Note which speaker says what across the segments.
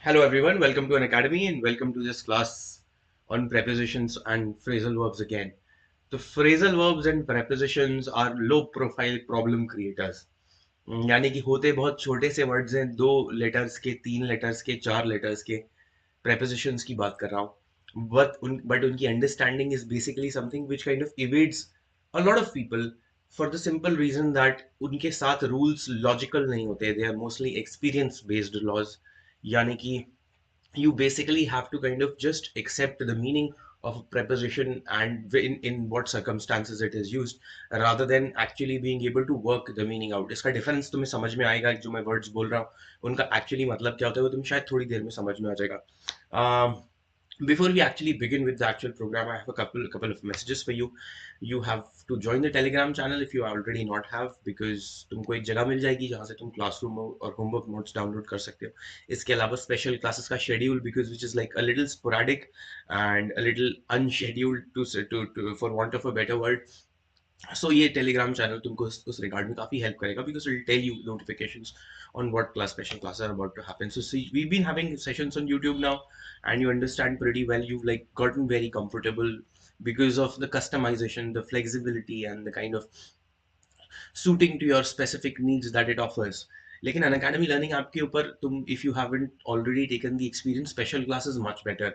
Speaker 1: Hello everyone, welcome to Unacademy and welcome to this class on prepositions and phrasal verbs again. The phrasal verbs and prepositions are low profile problem creators. यानी कि होते बहुत छोटे से words हैं, 2 letters के, 3 letters के, 4 letters के prepositions की बात कर रहा हूँ. But उनकी understanding is basically something which kind of evades a lot of people for the simple reason that उनके साथ rules logical नहीं होते. They are mostly experience based laws. यानी कि you basically have to kind of just accept the meaning of a preposition and in what circumstances it is used rather than actually being able to work the meaning out. इसका difference तुम्हें समझ में आएगा. जो मैं words बोल रहा हूँ उनका एक्चुअली मतलब क्या होता है वो तुम्हें शायद थोड़ी देर में समझ में आ जाएगा. Before we actually begin with the actual program, I have a couple of messages for you. You have to join the Telegram channel if you already not have, because तुमको एक जगह मिल जाएगी जहाँ से तुम क्लासरूम और होमवर्क नोट्स डाउनलोड कर सकते हो. इसके अलावा स्पेशल क्लासेस का schedule, because which is like a little sporadic and a little unscheduled to for want of a better word. So ये टेलीग्राम चैनल तुमको उस रिगार्ड में काफी हेल्प करेगा, because it will tell you notifications on what special classes are about to happen. So see, we've been having sessions on YouTube now, and you understand pretty well. You've like gotten very comfortable because of the customization, the flexibility, and the kind of suiting to your specific needs that it offers. लेकिन Unacademy learning app के ऊपर तुम, if you haven't already taken the experience, special class is much better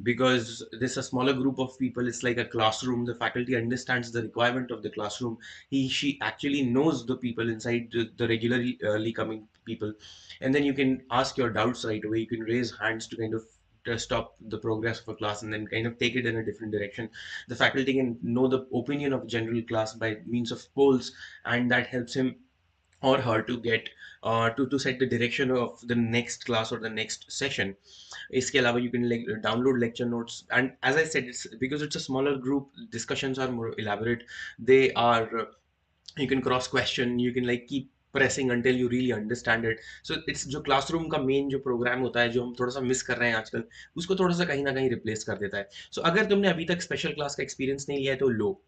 Speaker 1: because this a smaller group of people. It's like a classroom. The faculty understands the requirement of the classroom. She actually knows the people inside, the regularly coming people, and then you can ask your doubts right away. You can raise hands to kind of to stop the progress of a class and then kind of take it in a different direction. The faculty can know the opinion of general class by means of polls, and that helps him or her to get to set the direction of the next class or the next session. इसके अलावा you can like download lecture notes, and as I said, it's because it's a smaller group, discussions are more elaborate. They are you can cross question, you can like keep pressing until you really understand it. So it's जो classroom का main जो programme होता है, जो हम थोड़ा सा miss कर रहे हैं आजकल, उसको थोड़ा सा कहीं ना कहीं रिप्लेस कर देता है. सो अगर तुमने अभी तक स्पेशल क्लास का एक्सपीरियंस नहीं लिया है तो लो.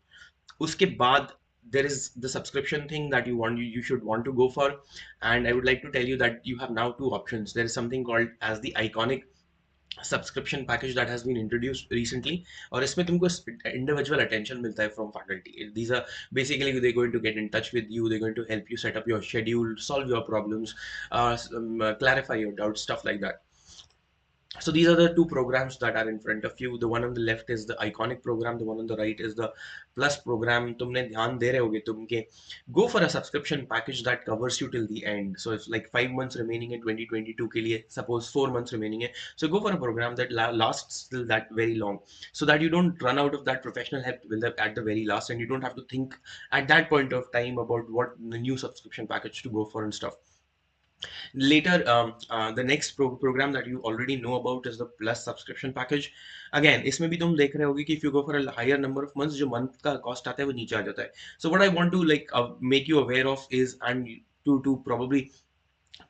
Speaker 1: उसके बाद there is the subscription thing that you should want to go for, and I would like to tell you that you have now two options. There is something called as the iconic subscription package that has been introduced recently, और इसमें तुमको individual attention मिलता है from faculty. These are basically they're going to get in touch with you, they're going to help you set up your schedule, solve your problems, clarify your doubts, stuff like that. So these are the two programs that are in front of you. The one on the left is the iconic program, the one on the right is the plus program. तुमने ध्यान दे रहे होगे तुमके, go for a subscription package that covers you till the end. So it's like 5 months remaining in 2022 के लिए, suppose 4 months remaining है. So go for a program that lasts till that very long, so that you don't run out of that professional help at the very last, and you don't have to think at that point of time about what the new subscription package to go for and stuff. Later, the next program that you already know about is the plus subscription package. Again, इसमें भी तुम देख रहे होगे कि if you go for a higher number of months, जो month का cost आता है वो नीचे आ जाता है. So what I want to like make you aware of is, and to probably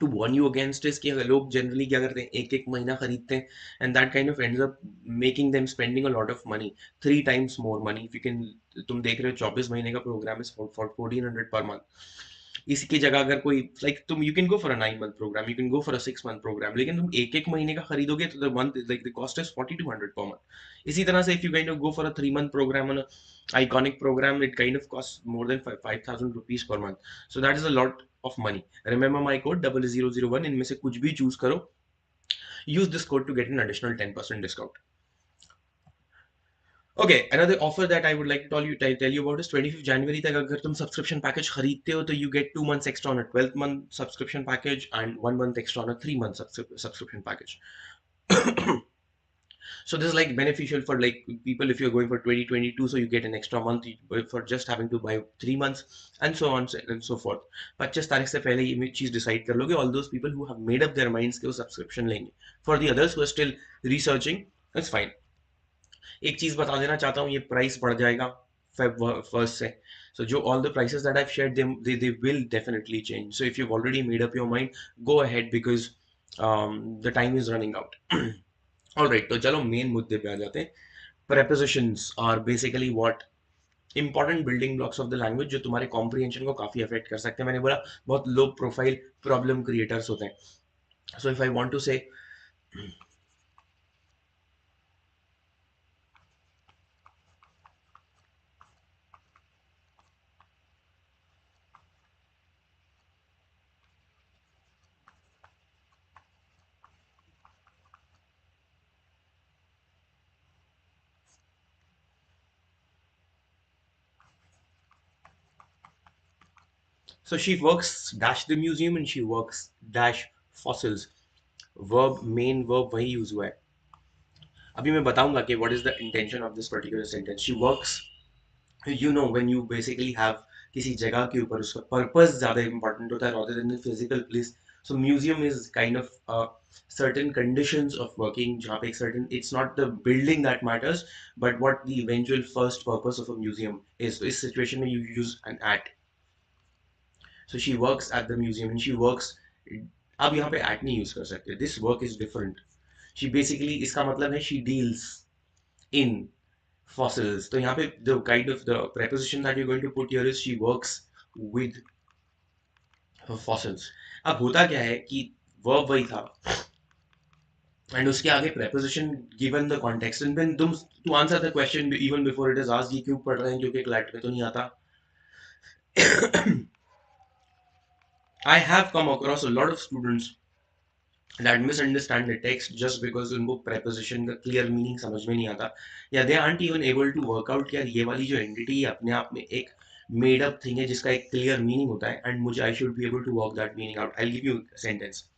Speaker 1: to warn you against, is कि अगर लोग generally क्या करते हैं, एक एक महीना खरीदते हैं, and that kind of ends up making them spending a lot of money, 3 times more money. If you can, तुम देख रहे हो 24 महीने का program is for 1400 per month. इसकी जगह अगर कोई लाइक तुम, you can go for a 9 month program, you can go for a 6 month program, लेकिन तुम एक एक महीने का खरीदोगे तो the month like the cost is 4200 per month. इसी तरह से if you kind of go for a 3 month program on iconic program, it kind of cost more than 5000 rupees per month. So that is a lot of money. Remember my code 0001, इनमें से कुछ भी choose करो. Use this code to get an additional 10% discount. Okay, another offer that I would like to tell you about is 25th January तक अगर तुम subscription package खरीदते हो तो you get 2 months extra on a 12th month subscription package and 1 month extra on a 3 month subscription package. So this is like beneficial for like people if you're going for 2022, so you get an extra month for just having to buy 3 months, and so on and so forth. 25 तारीख से पहले ये चीज decide कर लोगे. All those people who have made up their minds कि वो subscription लेंगे. For the others who are still researching, that's fine. एक चीज बता देना चाहता हूँ, ये प्राइस बढ़ जाएगा फेब फर्स्ट से. So जो all the prices that I've shared, they will definitely change. So if you've already made up your mind, go ahead because the time is running out. All right, तो चलो main मुद्दे पे आ जाते हैं. Prepositions are basically what important building blocks of the language जो तुम्हारे comprehension को काफी affect कर सकते हैं. मैंने बोला बहुत low profile problem creators होते हैं. So if I want to say So she works dash the museum and she works dash fossils. Verb, main verb वही यूज हुआ है. अभी मैं बताऊंगा कि what is the intention of this particular sentence. She works, you know, when you basically have किसी जगह के ऊपर उसका पर्पस ज्यादा इंपॉर्टेंट होता है rather than the physical place. So museum is kind of certain conditions of working जहाँ पे एक certain, it's not the building that matters but what the eventual first purpose of a museum is. So इस situation में you use an at. So she works at the museum and she works. अब यहाँ पे at नहीं use कर सकते. This work is different. She basically, इसका मतलब है she deals in fossils. तो यहाँ पे the kind of the preposition that you're going to put here is she works with fossils. अब होता क्या है कि verb वही था and उसके आगे preposition given the context and then तुम to answer the question even before it is asked ये क्यों पढ़ रहे हैं क्योंकि CLAT में तो नहीं आता. I have come across a lot of students that misunderstand the text just because उनको preposition का clear meaning समझ में नहीं आता या they aren't even able to work out कि यार ये वाली जो entity है अपने आप में एक made up thing है जिसका एक clear meaning होता है and मुझे I should be able to work that meaning out. I'll give you a sentence.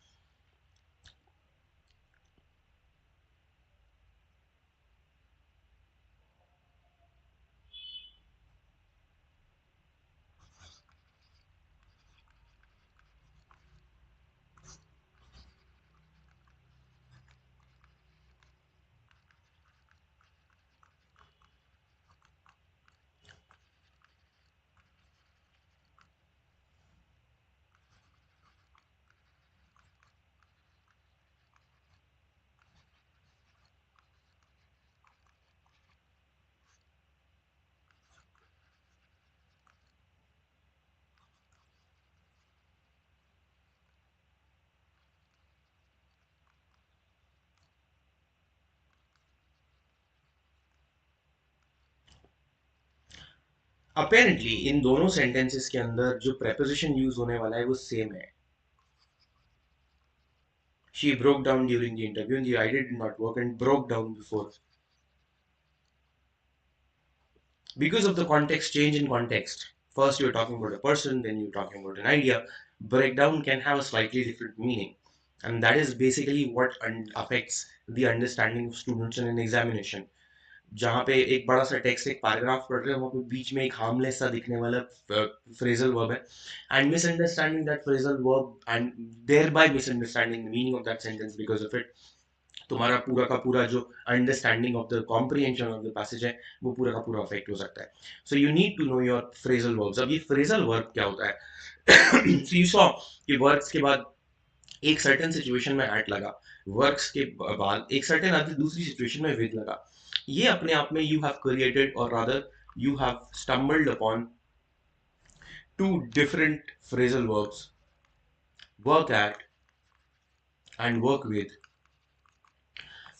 Speaker 1: Apparently इन दोनों sentences के अंदर जो preposition use होने वाला है वो same है. She broke down during the interview and the idea did not work and broke down before. Because of the context, change in context. First you're talking about a person, then you're talking about an idea. Breakdown can have a slightly different meaning. And that is basically what affects the understanding of students in an examination. जहाँ पे एक बड़ा सा text एक paragraph पढ़ रहे हो वहाँ पे बीच में एक हार्मलेस सा दिखने वाला फ्रेजल वर्ब है and misunderstanding that phrasal verb and thereby misunderstanding the meaning of that sentence because of it तुम्हारा पूरा का पूरा जो understanding of the comprehension of the passage है वो पूरा का पूरा अफेक्ट हो सकता है. So you need to know your phrasal verbs. अब ये फ्रेजल वर्ब क्या होता है? सो यू सॉ कि वर्ब्स के बाद एक सर्टेन सिचुएशन में एट लगा, वर्क्स के बाद एक सर्टेन दूसरी सिचुएशन में विद लगा. ये अपने आप में यू हैव क्रिएटेड और rather you have stumbled upon two different phrasal verbs, work at and work with,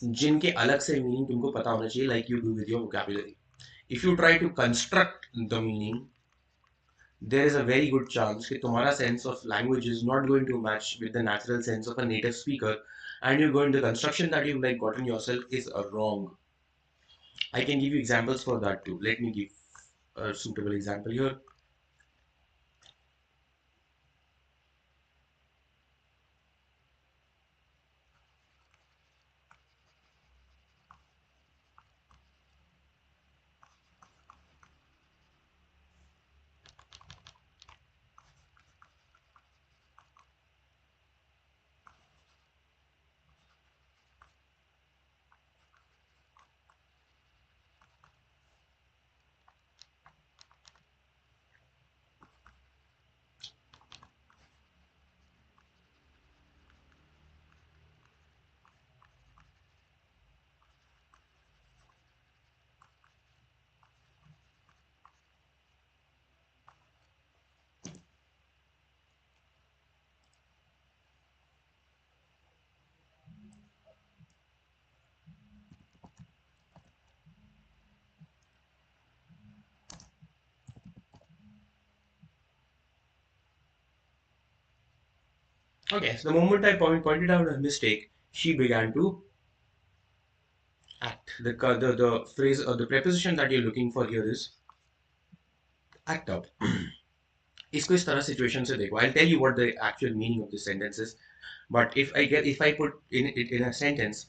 Speaker 1: जिनके अलग से मीनिंग तुमको पता होना चाहिए like you do with your vocabulary. If you try to construct the meaning, there is a very good chance that तुम्हारा sense of language is not going to match with the natural sense of a native speaker, and you're going the construction that you've like gotten yourself is wrong. I can give you examples for that too. Let me give a suitable example here. Okay, so the moment I pointed out her mistake, she began to act. The phrase or the preposition that you're looking for here is act up. इसको इस तरह situation से देखो. I'll tell you what the actual meaning of this sentence is. But if I put in it in a sentence,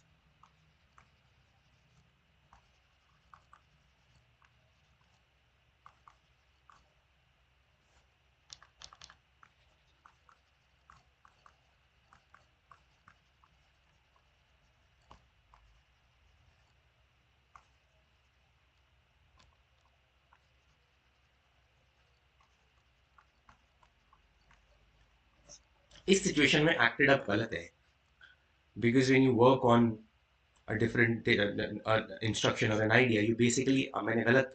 Speaker 1: इस situation में acted up गलत है. Because when you work on a different instruction or an idea, you basically मैंने गलत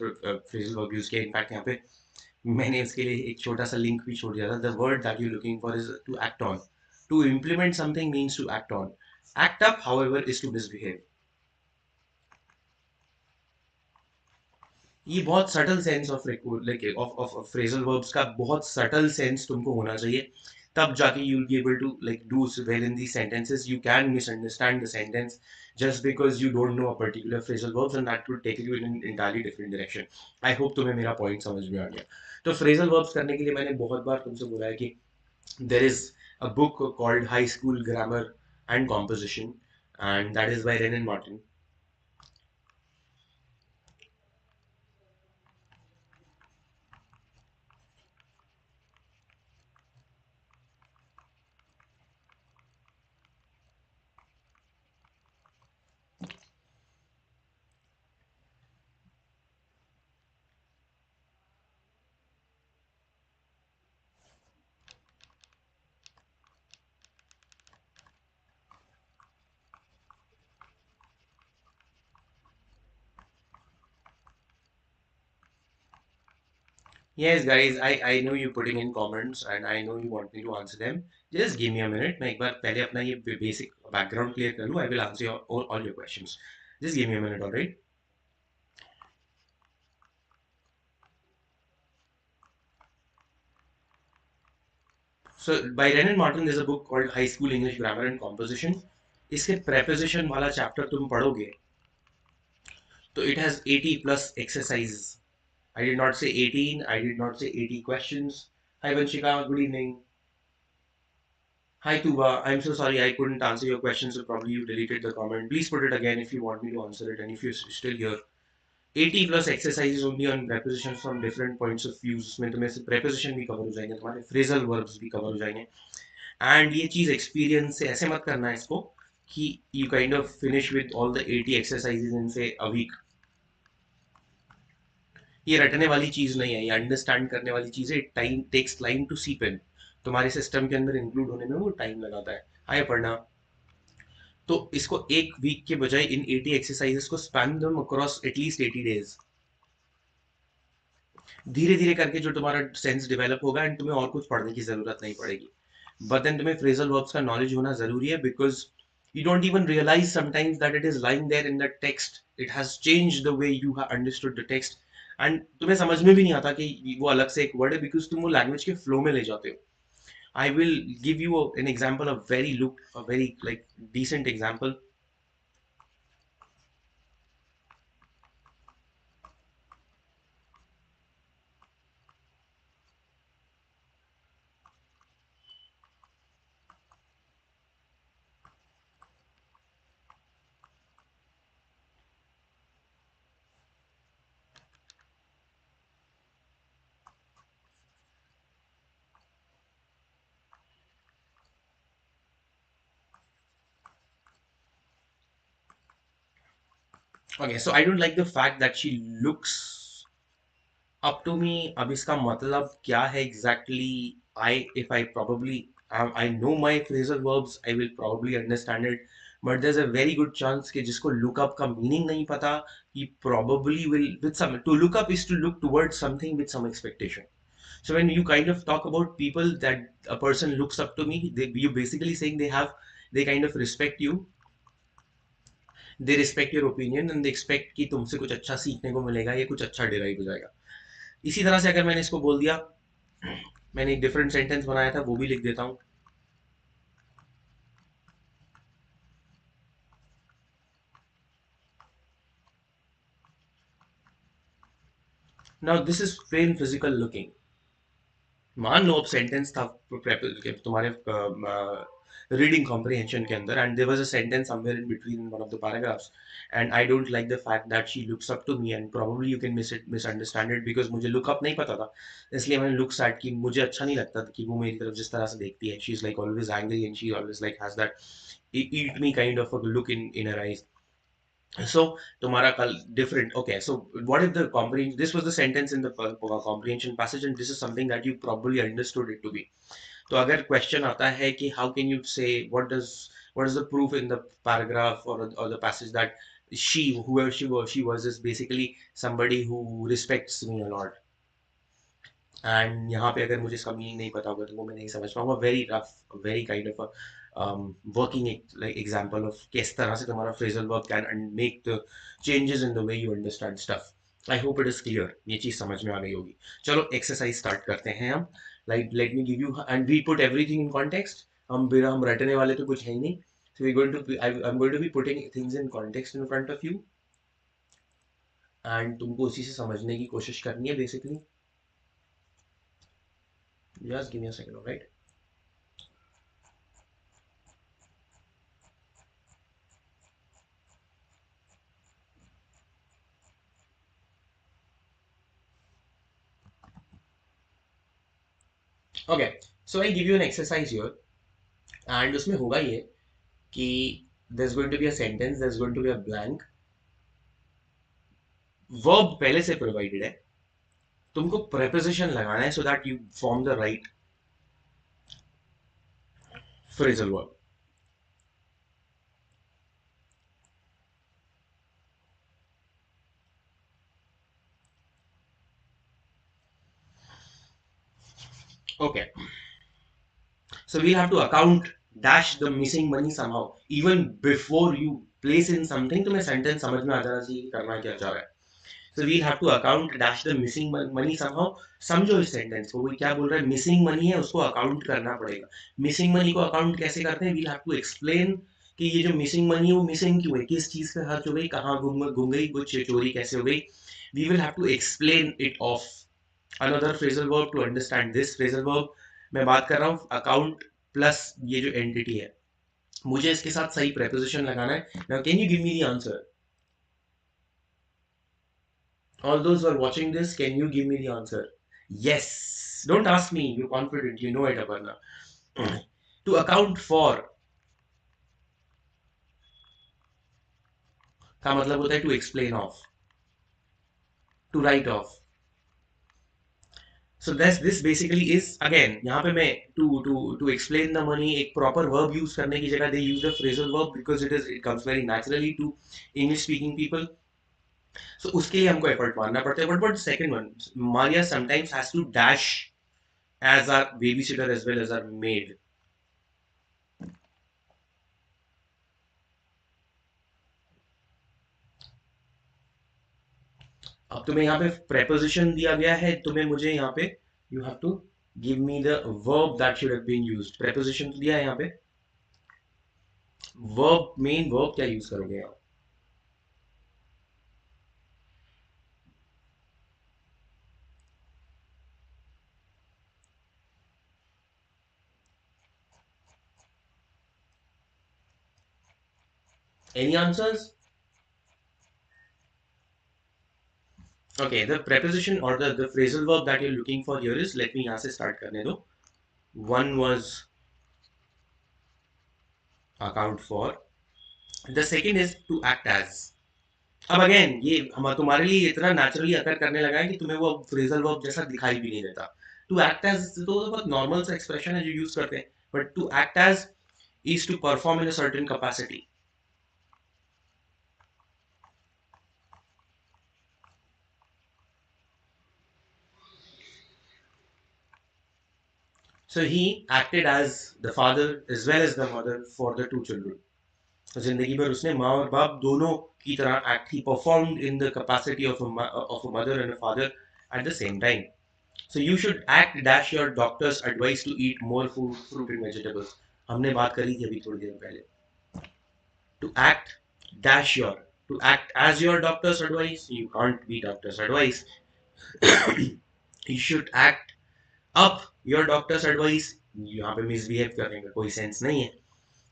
Speaker 1: phrasal verb use किया. In fact यहाँ पे मैंने इसके लिए एक छोटा सा लिंक भी छोड़ दिया था. The word that you're looking for is to act on. To implement something means to act on. Act up, however, is to misbehave. ये बहुत subtle sense of like of phrasal verbs का बहुत subtle sense तुमको होना चाहिए. तब जाके you will be able to like do well in the sentences. You can misunderstand the sentence just because you don't know a particular phrasal verbs and that will take you in an entirely different direction. I hope तुम्हें मेरा point समझ में आ गया. तो phrasal verbs करने के लिए मैंने बहुत बार तुमसे बोला है कि there is a book called high school grammar and composition and that is by Wren and Martin. Yes, guys, I know you putting in comments and I know you want me to answer them. Just give me a minute. मैं एक बार पहले अपना ये basic background clear कर लूँ. I will answer all your questions. Just give me a minute, all right? So by Renan Martin, there's a book called High School English Grammar and Composition. इसके preposition वाला chapter तुम पढ़ोगे तो it has 80 plus exercises. I did not say 18. I did not say 80 questions. Hi Vanshika, good evening. Hi Tuba, I'm so sorry I couldn't answer your question, so probably you deleted the comment. Please put it again if you want me to answer it and if you're still here. 80 plus exercises only on prepositions from different points of views. उसमें तुम्हें से preposition भी cover हो जाएंगे, तुम्हारे phrasal verbs भी cover हो जाएंगे. And ये चीज़ experience से ऐसे मत करना है इसको कि you kind of finish with all the 80 exercises in say a week. ये रटने वाली चीज़ नहीं है, ये अंडरस्टैंड करने वाली चीज़ है. टाइम टेक्स टाइम टू सीप इन. तुम्हारे सिस्टम के अंदर इंक्लूड होने में वो टाइम लगाता है. हाय पढ़ना. तो इसको एक वीक के बजाय इन 80 एक्सरसाइजेस को स्पैन दम अक्रॉस एटलीस्ट 80 डेज. धीरे धीरे करके जो तुम्हारा सेंस डेवलप होगा एंड तुम्हें और कुछ पढ़ने की जरूरत नहीं पड़ेगी. बट देन तुम्हें फ्रेजल वर्ब्स का नॉलेज होना जरूरी है because you don't even realize sometimes that it is lying there in the text. It has changed the way you have understood the text. And तुम्हें समझ में भी नहीं आता कि वो अलग से एक वर्ड है बिकॉज तुम वो लैंग्वेज के फ्लो में ले जाते हो. I will give you an example, a very like decent example. Okay, so I don't like the fact that she looks up to me. अब इसका मतलब क्या है exactly? If I probably I know my phrasal verbs, I will probably understand it. But there's a very good chance कि जिसको look up का meaning नहीं पता, he probably will with some. To look up is to look towards something with some expectation. So when you kind of talk about people that a person looks up to me, you basically saying they kind of respect you. They respect your opinion and they expect कि तुमसे कुछ अच्छा सीखने को मिलेगा या कुछ अच्छा डिराइव हो जाएगा. इसी तरह से अगर मैंने इसको बोल दिया, मैंने एक डिफरेंट सेंटेंस बनाया था वो भी लिख देता हूँ. Now this is plain physical looking. मान लो अब सेंटेंस था तुम्हारे रीडिंग कॉम्प्रिहेंशन के अंदर, and there was a sentence somewhere in between one of the paragraphs, and I don't like the fact that she looks up to me, and probably you can misunderstand it because मुझे look up नहीं पता था, इसलिए मैंने looks at की। मुझे अच्छा नहीं लगता कि वो मेरी तरफ जिस तरह से देखती है, she is like always angry and she always like has that eat me kind of a look in her eyes. So तुम्हारा कल different. Okay, so what if the comprehension, this was the sentence in the comprehension passage, and this is something that you probably understood it to be. तो अगर question आता है कि how can you say what is the proof in the paragraph or the passage that whoever she was is basically somebody who respects me a lot, and यहाँ पे अगर मुझे इसका मीनिंग नहीं पता होगा तो वो मैं नहीं समझ पाऊंगा। Very rough, very kind of working like example of किस तरह से तुम्हारा phrasal verb can make the changes in the way you understand stuff. I hope it is clear, ये चीज समझ में आ गई होगी। चलो एक्सरसाइज स्टार्ट करते हैं हम। Like let me give you and we put everything in context. हम रटने वाले तो कुछ है ही नहीं। So we're going to be, I'm going to be putting things in context in front of you, and तुमको उसी से समझने की कोशिश करनी है basically. Just give me a second, all right? Okay, so I give you an exercise here, and उसमें होगा ये कि there's going to be a sentence, there's going to be a blank, verb पहले से provided है, तुमको preposition लगाना है so that you form the right phrasal verb. Okay, so we'll have to account dash the missing money somehow. Even before you place in something, तुम्हें sentence समझ में आ जाना चाहिए कि करना क्या चाह रहा है. So we'll have to account dash the missing money somehow. समझो इस सेंटेंस को, कोई क्या बोल रहा है, मिसिंग मनी है, उसको अकाउंट करना पड़ेगा। मिसिंग मनी को अकाउंट कैसे करते हैं, we'll have to explain कि ये जो मिसिंग मनी है वो मिसिंग क्यों है, किस चीज पे खर्च हो गई, कहाँ गुम गई, कुछ चोरी कैसे हो गई। We will have to explain it of another phrasal verb to understand this phrasal verb. मैं बात कर रहा हूँ अकाउंट प्लस ये जो एंटिटी है, मुझे इसके साथ सही preposition लगाना है। Now can you give me the answer? All those who are watching this, can you give me the answer? Yes. Don't ask me. You're confident. You know it, Aparna. To account for का मतलब होता है to explain off, to write off. So this basically is again यहाँ पे मैं to explain the money एक proper verb use करने की जगह they use the phrasal verb because it comes very naturally to English speaking people. So उसके लिए हमको effort मारना पड़ता है. What about the second one? Maria sometimes has to dash as our babysitter as well as our maid. अब तुम्हें यहाँ पे preposition दिया गया है, तुम्हें मुझे यहाँ पे you have to give me the verb that should have been used. Preposition तो दिया है यहाँ पे, verb main verb क्या use करोगे आप? Any answers? Okay, the preposition or the phrasal verb that you're looking for here is, let me यहाँ से start करने दो. One was account for. The second is to act as. अब again ये हम तुम्हारे लिए इतना नेचुरली अकर करने लगा है कि तुम्हें वो फ्रेजल वर्ब जैसा दिखाई भी नहीं देता। टू एक्ट एज तो बहुत नॉर्मल सा एक्सप्रेशन है जो यूज करते हैं, but to act as is to perform in a certain capacity. So he acted as the father as well as the mother for the two children. तो जिंदगी भर उसने माँ और बाप दोनों की तरह act, he performed in the capacity of a mother and a father at the same time. So you should act dash your doctor's advice to eat more food, fruit and vegetables. हमने बात करी थी अभी थोड़ी देर पहले. To act dash your, to act as your doctor's advice, you can't be doctor's advice. You should act up your doctor's advice. यहाँ पे misbehave करने का कोई सेंस नहीं है.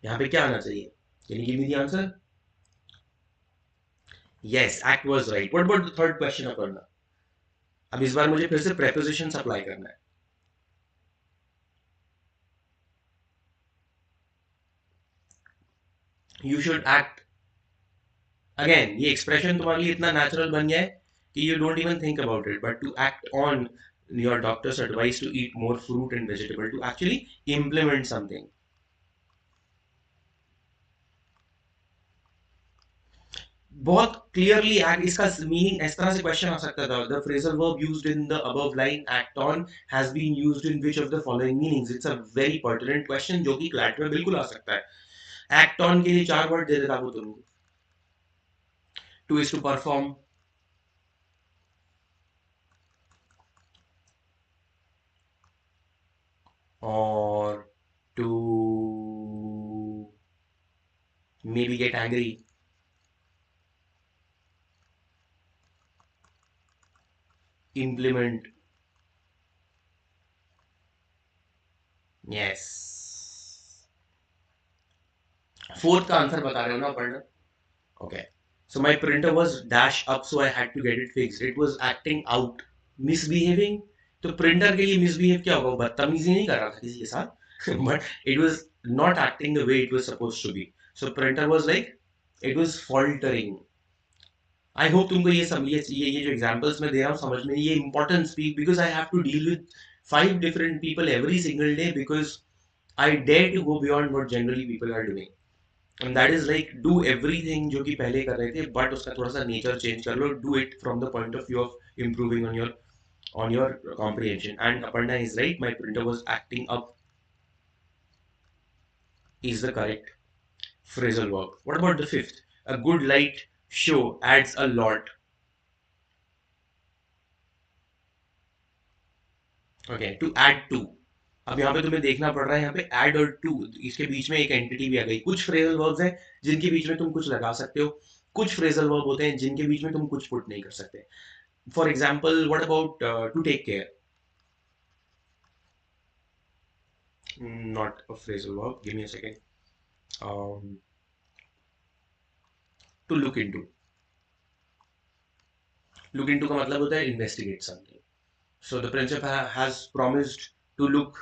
Speaker 1: यहाँ पे क्या आना चाहिए? Can you give me the answer? Yes, act was right. What about the third question Aparna? अब इस बार मुझे फिर से prepositions अप्लाई करना है. You should act. Again, ये expression तुम्हारे लिए इतना natural बन गया है कि you don't even think about it, but to act on your doctor's advice to eat more fruit and vegetable, to actually implement something. बहुत क्लियरली एक्ट, इसका मीनिंग इस तरह से क्वेश्चन आ सकता था. The phrasal verb used in the above line act on has been used in which of the following meanings. It's a very pertinent question जो कि क्लैट में बिल्कुल आ सकता है. एक्ट ऑन के लिए 4 वर्ड दे देता वो तुमको. टू इज टू परफॉर्म, और to maybe get angry, implement. Yes. Fourth का आंसर बता रहे हो ना पढ़ना? Okay. So my printer was dash up, so I had to get it fixed. It was acting out, misbehaving. तो printer के लिए मिसबिहेव क्या होगा? वो बदतमीजी नहीं कर रहा था किसी के साथ, but it was not acting the way it was supposed to be. So printer was like, it was faltering. I hope तुमको ये सब ये जो एग्जांपल्स मैं दे रहा हूँ समझ में ये important speak, because I have to deal with 5 different people every single day, because I dare to go beyond what generally people are doing. And that is like, do everything जो कि पहले कर रहे थे, but उसका थोड़ा सा nature change कर लो. Do it from the point of view of improving on your comprehension. And Aparna is right. My printer was acting up is the correct phrasal verb. What about the fifth? A good light show adds a lot. Okay, to add to. अब यहाँ पे तुम्हें देखना पड़ रहा है, यहाँ पे add और to, इसके बीच में एक एंटिटी भी आ गई. कुछ फ्रेजल वर्ब्स हैं जिनके बीच में तुम कुछ लगा सकते हो, कुछ फ्रेजल वर्ब होते हैं जिनके बीच में तुम कुछ पुट नहीं कर सकते. For example, what about to take care? Not a phrasal verb. Give me a second. To look into का मतलब होता है investigate something. So the principal has promised to look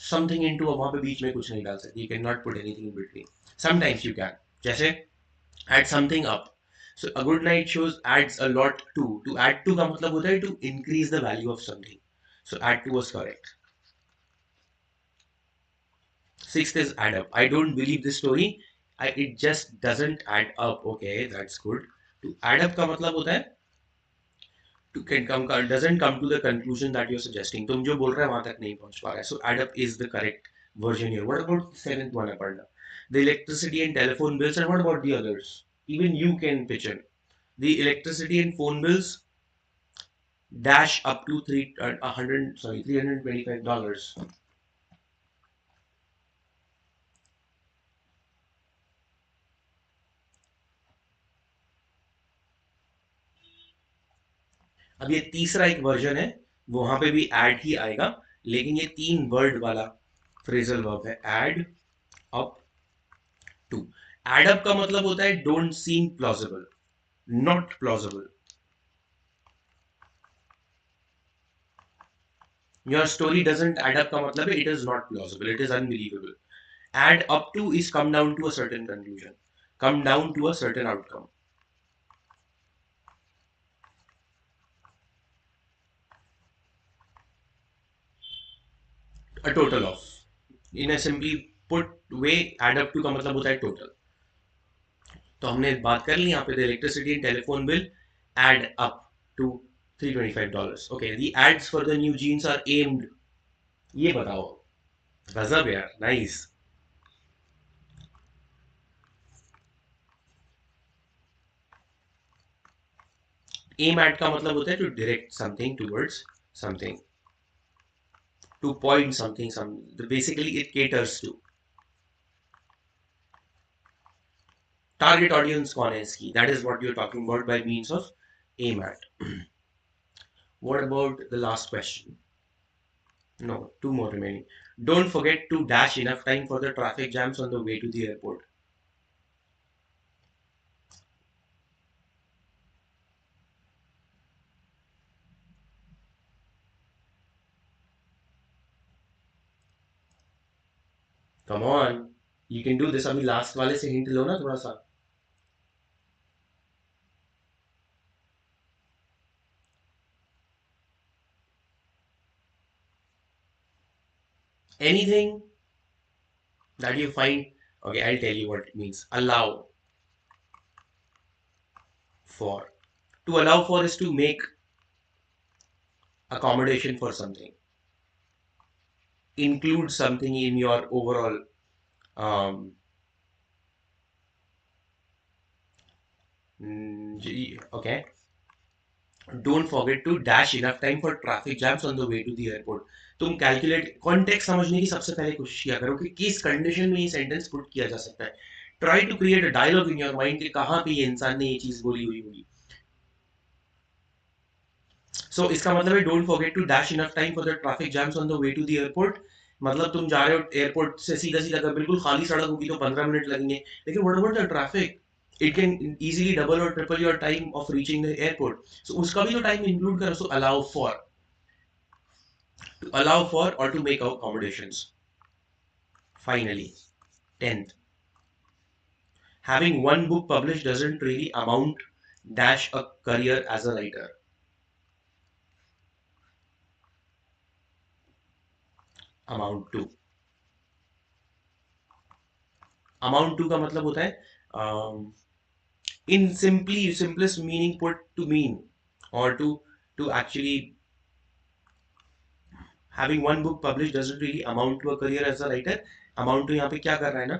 Speaker 1: something into. अब वहां पे बीच में कुछ नहीं डाल सकती. You can not put anything in between. Sometimes you can, जैसे add something up. So a good night shows adds a lot to. To add to का मतलब होता है to increase the value of something. So add to was correct. Sixth is add up. I don't believe this story. It just doesn't add up. Okay, that's good. To add up का मतलब होता है to can come doesn't come to the conclusion that you're suggesting. तुम जो बोल रहे हो वहां तक नहीं पहुंच पा रहा है. So add up is the correct version here. What about the seventh one, Aparna? The electricity and telephone bills, and what about the others? Even you can pitch in. The electricity and phone bills dash up to $325. अब ये तीसरा एक version है, वहां पे भी add ही आएगा, लेकिन ये 3 वर्ड वाला फ्रेजल वर्ब है. Add up to. Add up का मतलब होता है don't seem plausible, not plausible. Your story doesn't add up का मतलब है it is not plausible, it is unbelievable. Add up to is come down to a certain conclusion, come down to a certain outcome. A total of. In a simply put way, add up to का मतलब होता है total. तो हमने बात कर ली यहाँ पे, the electricity and telephone bill add up to $325. Okay, the ads for the new jeans are aimed. ये बताओ. गजब यार, nice. Aim at का मतलब होता है to direct something towards something, to point something, basically it caters to. Target audience कौन है इसकी? That is what you're talking about by means of aim at. What about the last question? No, two more remaining. Don't forget to dash enough time for the traffic jams on the way to the airport. Come on, you can do this. अभी last वाले से hint लो ना थोड़ा सा. Anything that you find. Okay, I'll tell you what it means. Allow for. To allow for is to make accommodation for something. Include something in your overall. Um, okay. Don't forget to dash enough time for traffic jams on the way to the airport. तुम calculate context समझने की सबसे पहले कोशिश किया करो कि किस कंडीशन में ये सेंटेंस पुट किया जा सकता है. Try to create a dialogue in your mind कि कहाँ पे ये इंसान ने ये चीज बोली हुई होगी. सो इसका मतलब है don't forget to dash enough time for the traffic jams on the way to the airport. मतलब तुम जा रहे हो एयरपोर्ट से सीधा सीधा, अगर बिल्कुल खाली सड़क होगी तो 15 मिनट लगेंगे, लेकिन what about the traffic, it can easily double और triple your time of reaching the airport. So उसका भी तो टाइम इंक्लूड करो. So allow for, to allow for or to make accommodations. Finally, 10th, having one book published doesn't really amount dash a career as a writer. Amount to. Amount to का मतलब होता है in simply simplest meaning put to mean or to actually having one book published doesn't really amount to a career as a writer. Amount to यहाँ पे क्या कर रहा है ना,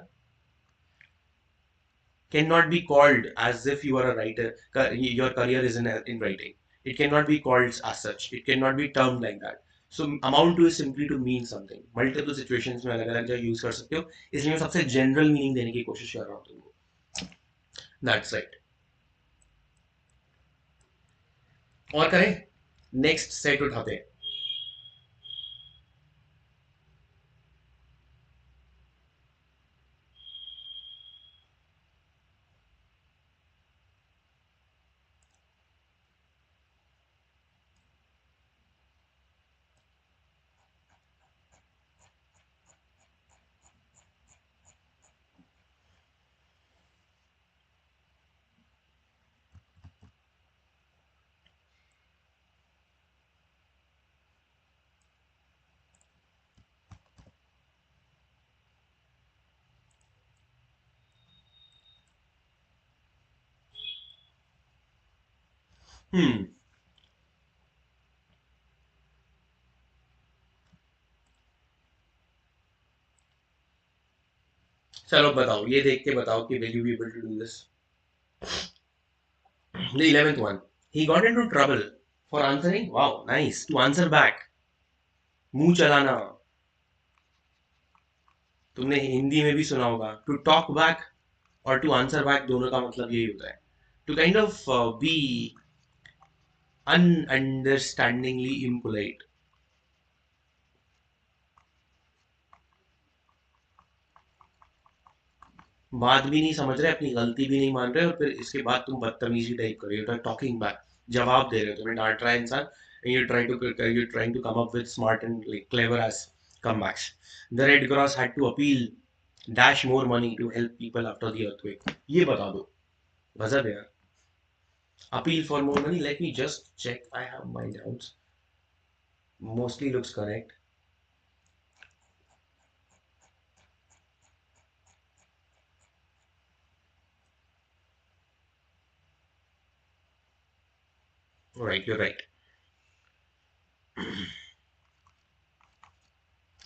Speaker 1: cannot be called as if you are a writer. Your career is in writing. It cannot be called as such. It cannot be termed like that. So amount to is simply to mean something. Multiple situations में अलग अलग जगह use कर सकते हो. इसलिए मैं सबसे general meaning देने की कोशिश कर रहा हूँ तुमको. That's right. और करें, नेक्स्ट सेट उठाते हैं. चलो बताओ, ये देख के बताओ कि will you be able to do this. The 11th one. He got into trouble for answering. Wow, nice. To answer back. मुंह चलाना. तुमने हिंदी में भी सुना होगा. टू टॉक बैक और टू आंसर बैक दोनों का मतलब यही होता है. To kind of be ununderstandingly impolite. बात भी नहीं समझ रहे, अपनी गलती भी नहीं मान रहे, और फिर इसके बाद तुम बदतमीजी टाइप कर रहे हो. टॉकिंग बैक, जवाब दे रहे हो. तुम्हें डांट रहा है इंसान, you trying to come up with smart and like clever as comebacks. The Red Cross had to appeal dash more money to help people after the earthquake. ये बता दो. गजब है यार. Appeal for more money. Let me just check. I have my doubts. Mostly looks correct. Right, you're right.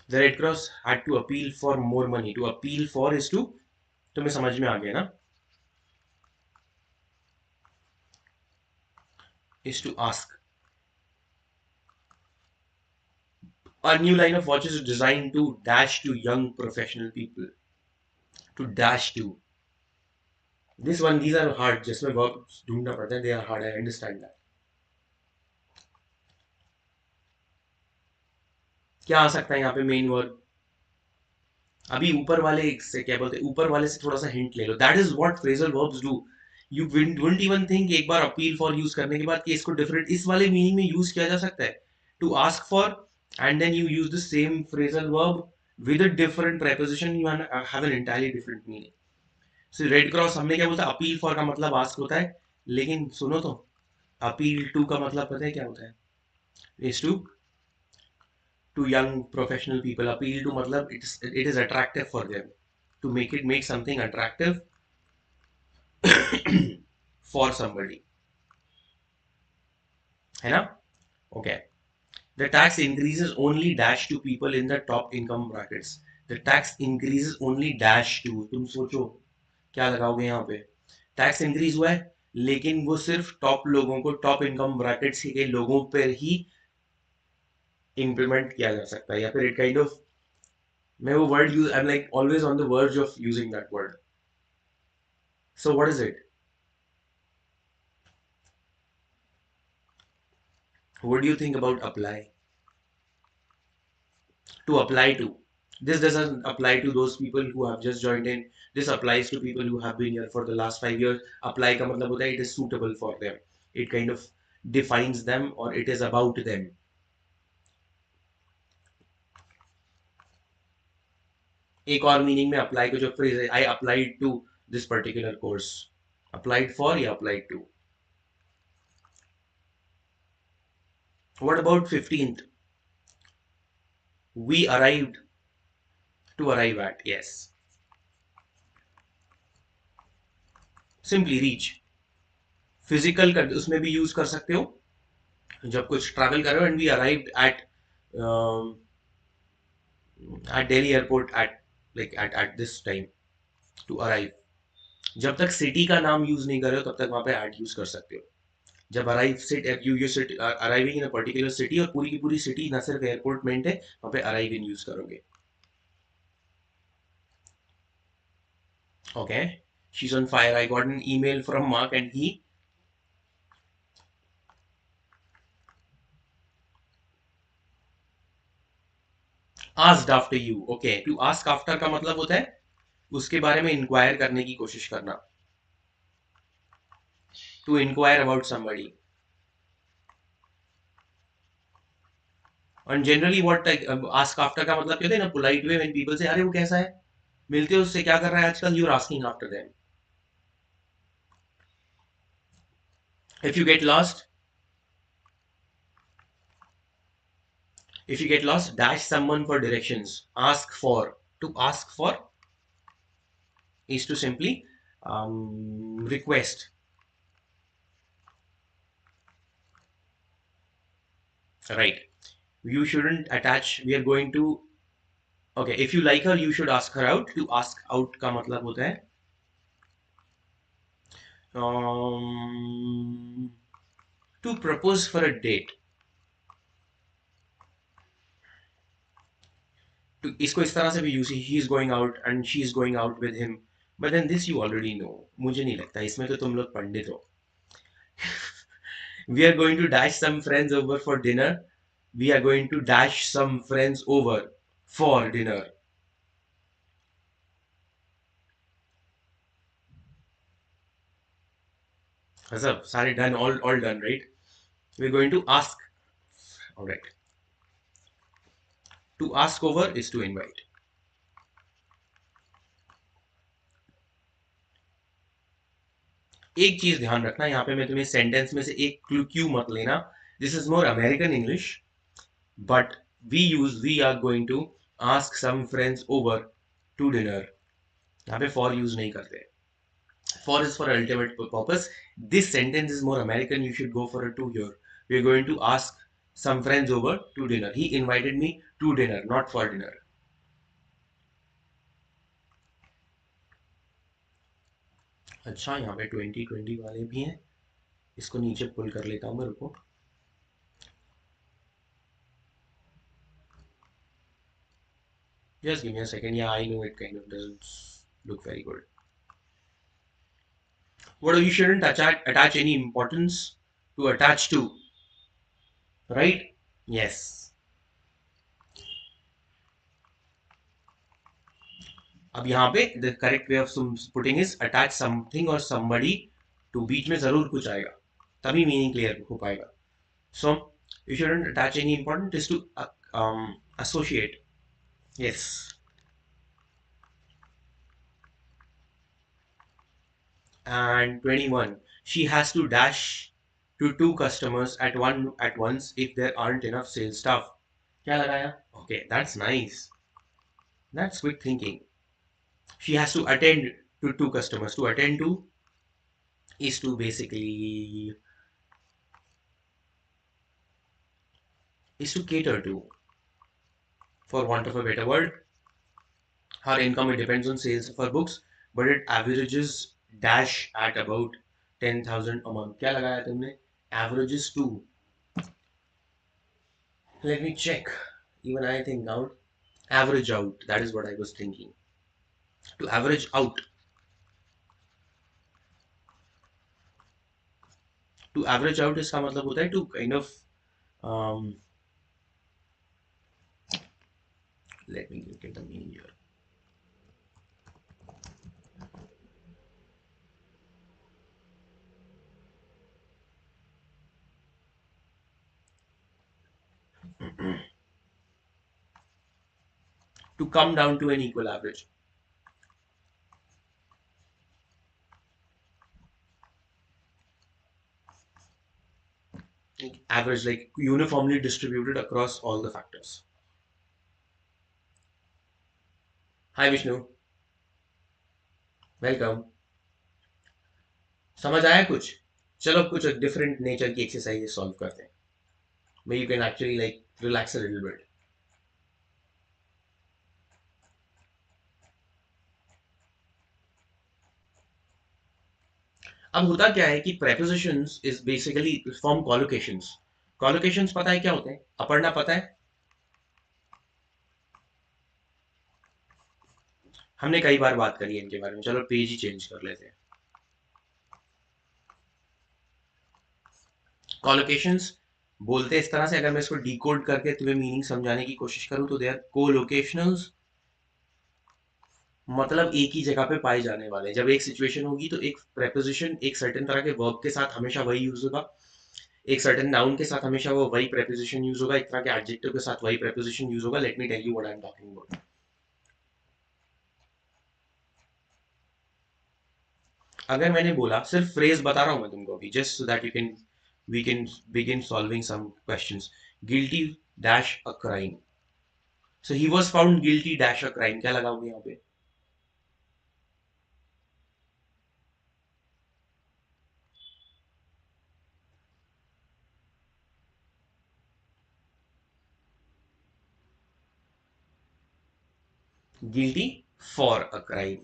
Speaker 1: The Red Cross had to appeal for more money. To appeal for is to, तुम्हें समझ में आ गया ना, is to ask. A new line of watches is designed to dash to young professional people. To dash to. This one, these are hard. जिसमें verbs ढूंढना पड़ता है. They are hard. I understand that. क्या आ सकता है यहाँ पे main verb? अभी ऊपर वाले से क्या बोलते हैं, ऊपर वाले से थोड़ा सा हिंट ले लो. That is what phrasal verbs do. You wouldn't even think एक बार अपील फॉर यूज करने के बाद कि इसको डिफरेंट इस वाले मीनिंग में यूज किया जा सकता है. To ask for and then you use the same phrasal verb with a different preposition, you have an entirely different meaning. So red cross हमने क्या बोलता है, अपील फॉर का मतलब आस्क होता है, लेकिन सुनो तो, अपील टू का मतलब पता है क्या होता है? Is to young professional people. Appeal to matlab it is attractive for them, to make something attractive for somebody, है ना? Okay. The tax increases only dash to people in the top income brackets. The tax increases only dash to. तुम सोचो क्या लगाओगे यहाँ पे? Tax increase हुआ है, लेकिन वो सिर्फ टॉप लोगों को, टॉप इनकम ब्रैकेट्स के लोगों पर ही इम्प्लीमेंट किया जा सकता है, या फिर इट काइंड ऑफ, मैं वो word use, I am like always on the verge of using that word. So what is it? What do you think about apply? To apply to. This doesn't apply to those people who have just joined in. This applies to people who have been here for the last 5 years. Apply का मतलब होता है it is suitable for them. It kind of defines them or it is about them. एक और meaning में apply को जो phrase है, I applied to this particular course. Applied for या applied to. What about 15th? We arrived. To arrive at. Yes. Simply reach. Physical कर उसमें भी यूज कर सकते हो जब कुछ ट्रैवल कर रहे हो. And we arrived at Delhi airport at like at this time. To arrive. जब तक सिटी का नाम यूज नहीं कर रहे हो तब तक वहां पे एट यूज कर सकते हो. जब arrive sit you sit arriving in a particular city, और पूरी की पूरी सिटी ना सिर्फ एयरपोर्ट मेंट है, वहां पे अराइव इन यूज करोगे. Okay. She is on fire. I got an email from Mark and he asked after you. Okay. To ask after का मतलब होता है उसके बारे में इंक्वायर करने की कोशिश करना. To inquire about somebody. और जनरली व्हाट आस्क आफ्टर का मतलब क्या होता है ना, पोलाइट वे व्हेन पीपल से अरे वो कैसा है, मिलते हो उससे, क्या कर रहा है आजकल, you are asking after them. If you get lost, if you get lost, dash someone for directions. Ask for. To ask for is to simply request. Right. You shouldn't attach. We are going to. Okay. If you like her, you should ask her out. To ask out का मतलब होता है to propose for a date. To इसको इस तरह से भी use, he is going out and she is going out with him. But then this you already know. मुझे नहीं लगता इसमें तो तुम लोग पंडित हो. We are going to dash some friends over for dinner. We are going to dash some friends over for dinner. Asaf, sorry, done, all done, right? We're going to ask. All right. To ask over is to invite. एक चीज ध्यान रखना, यहाँ पे मैं तुम्हें sentence में से एक क्यू मत लेना. This is more American English, but we are going to ask some friends over to dinner. यहाँ पे फॉर यूज नहीं करते. For is for ultimate purpose. This sentence is more American. You should go for a to here. We are going to ask some friends over to dinner. He invited me to dinner, not for dinner. अच्छा, यहाँ पे 2020 वाले भी हैं. इसको नीचे पुल कर लेता हूँ मैं, रुको. Just give me a second. Yeah, I know it kind of doesn't look very good. What you shouldn't attach any importance to attach to, right? Yes. अब यहाँ पे the correct way of putting is attach something और somebody to, बीच में जरूर कुछ आएगा तभी मीनिंग क्लियर हो पाएगा. So you shouldn't attach any important is to associate. Yes. And 21, she has to dash to two customers at once if there aren't enough sales staff. क्या लगाया? Okay, that's nice. That's quick thinking. She has to attend to two customers. To attend to is to basically is to cater to, for want of a better word. Her income, it depends on sales of her books, but it averages dash at about 10,000 a month. क्या लगाया तुमने? Averages to. Let me check. Even I think out. Average out. That is what I was thinking. To average out. To average out इसका मतलब होता है to kind of um, let me get the meaning here. To come down to an equal average. Like average, like uniformly distributed across all the factors. Hi Vishnu, welcome. समझ आया कुछ? चलो कुछ different nature की exercise solve करते हैं. Where you can actually like relax a little bit. अब होता क्या है कि prepositions is basically form collocations. Collocations पता है क्या होते हैं? अपर्णा पता है? हमने कई बार बात करी है इनके बारे में. चलो पेज ही चेंज कर लेते हैं. Collocations बोलते हैं इस तरह से. अगर मैं इसको डिकोड करके तुम्हें मीनिंग समझाने की कोशिश करूं तो दे आर कोलोकेशनल्स, मतलब एक ही जगह पे पाए जाने वाले. जब एक सिचुएशन होगी तो एक प्रेपोजिशन एक सर्टेन तरह के वर्ब के साथ हमेशा वही यूज होगा, एक सर्टेन नाउन के साथ हमेशा वो वही प्रेपोजिशन यूज होगा, एक तरह के एडजेक्टिव के साथ वही प्रेपोजिशन यूज होगा. Let me tell you what I am talking about. अगर मैंने बोला, सिर्फ फ्रेज बता रहा हूं मैं तुमको अभी, just so that you can we can begin solving some questions. Guilty dash a crime. So he was found guilty dash a crime. क्या लगाओगे यहाँ पे? Guilty for a crime.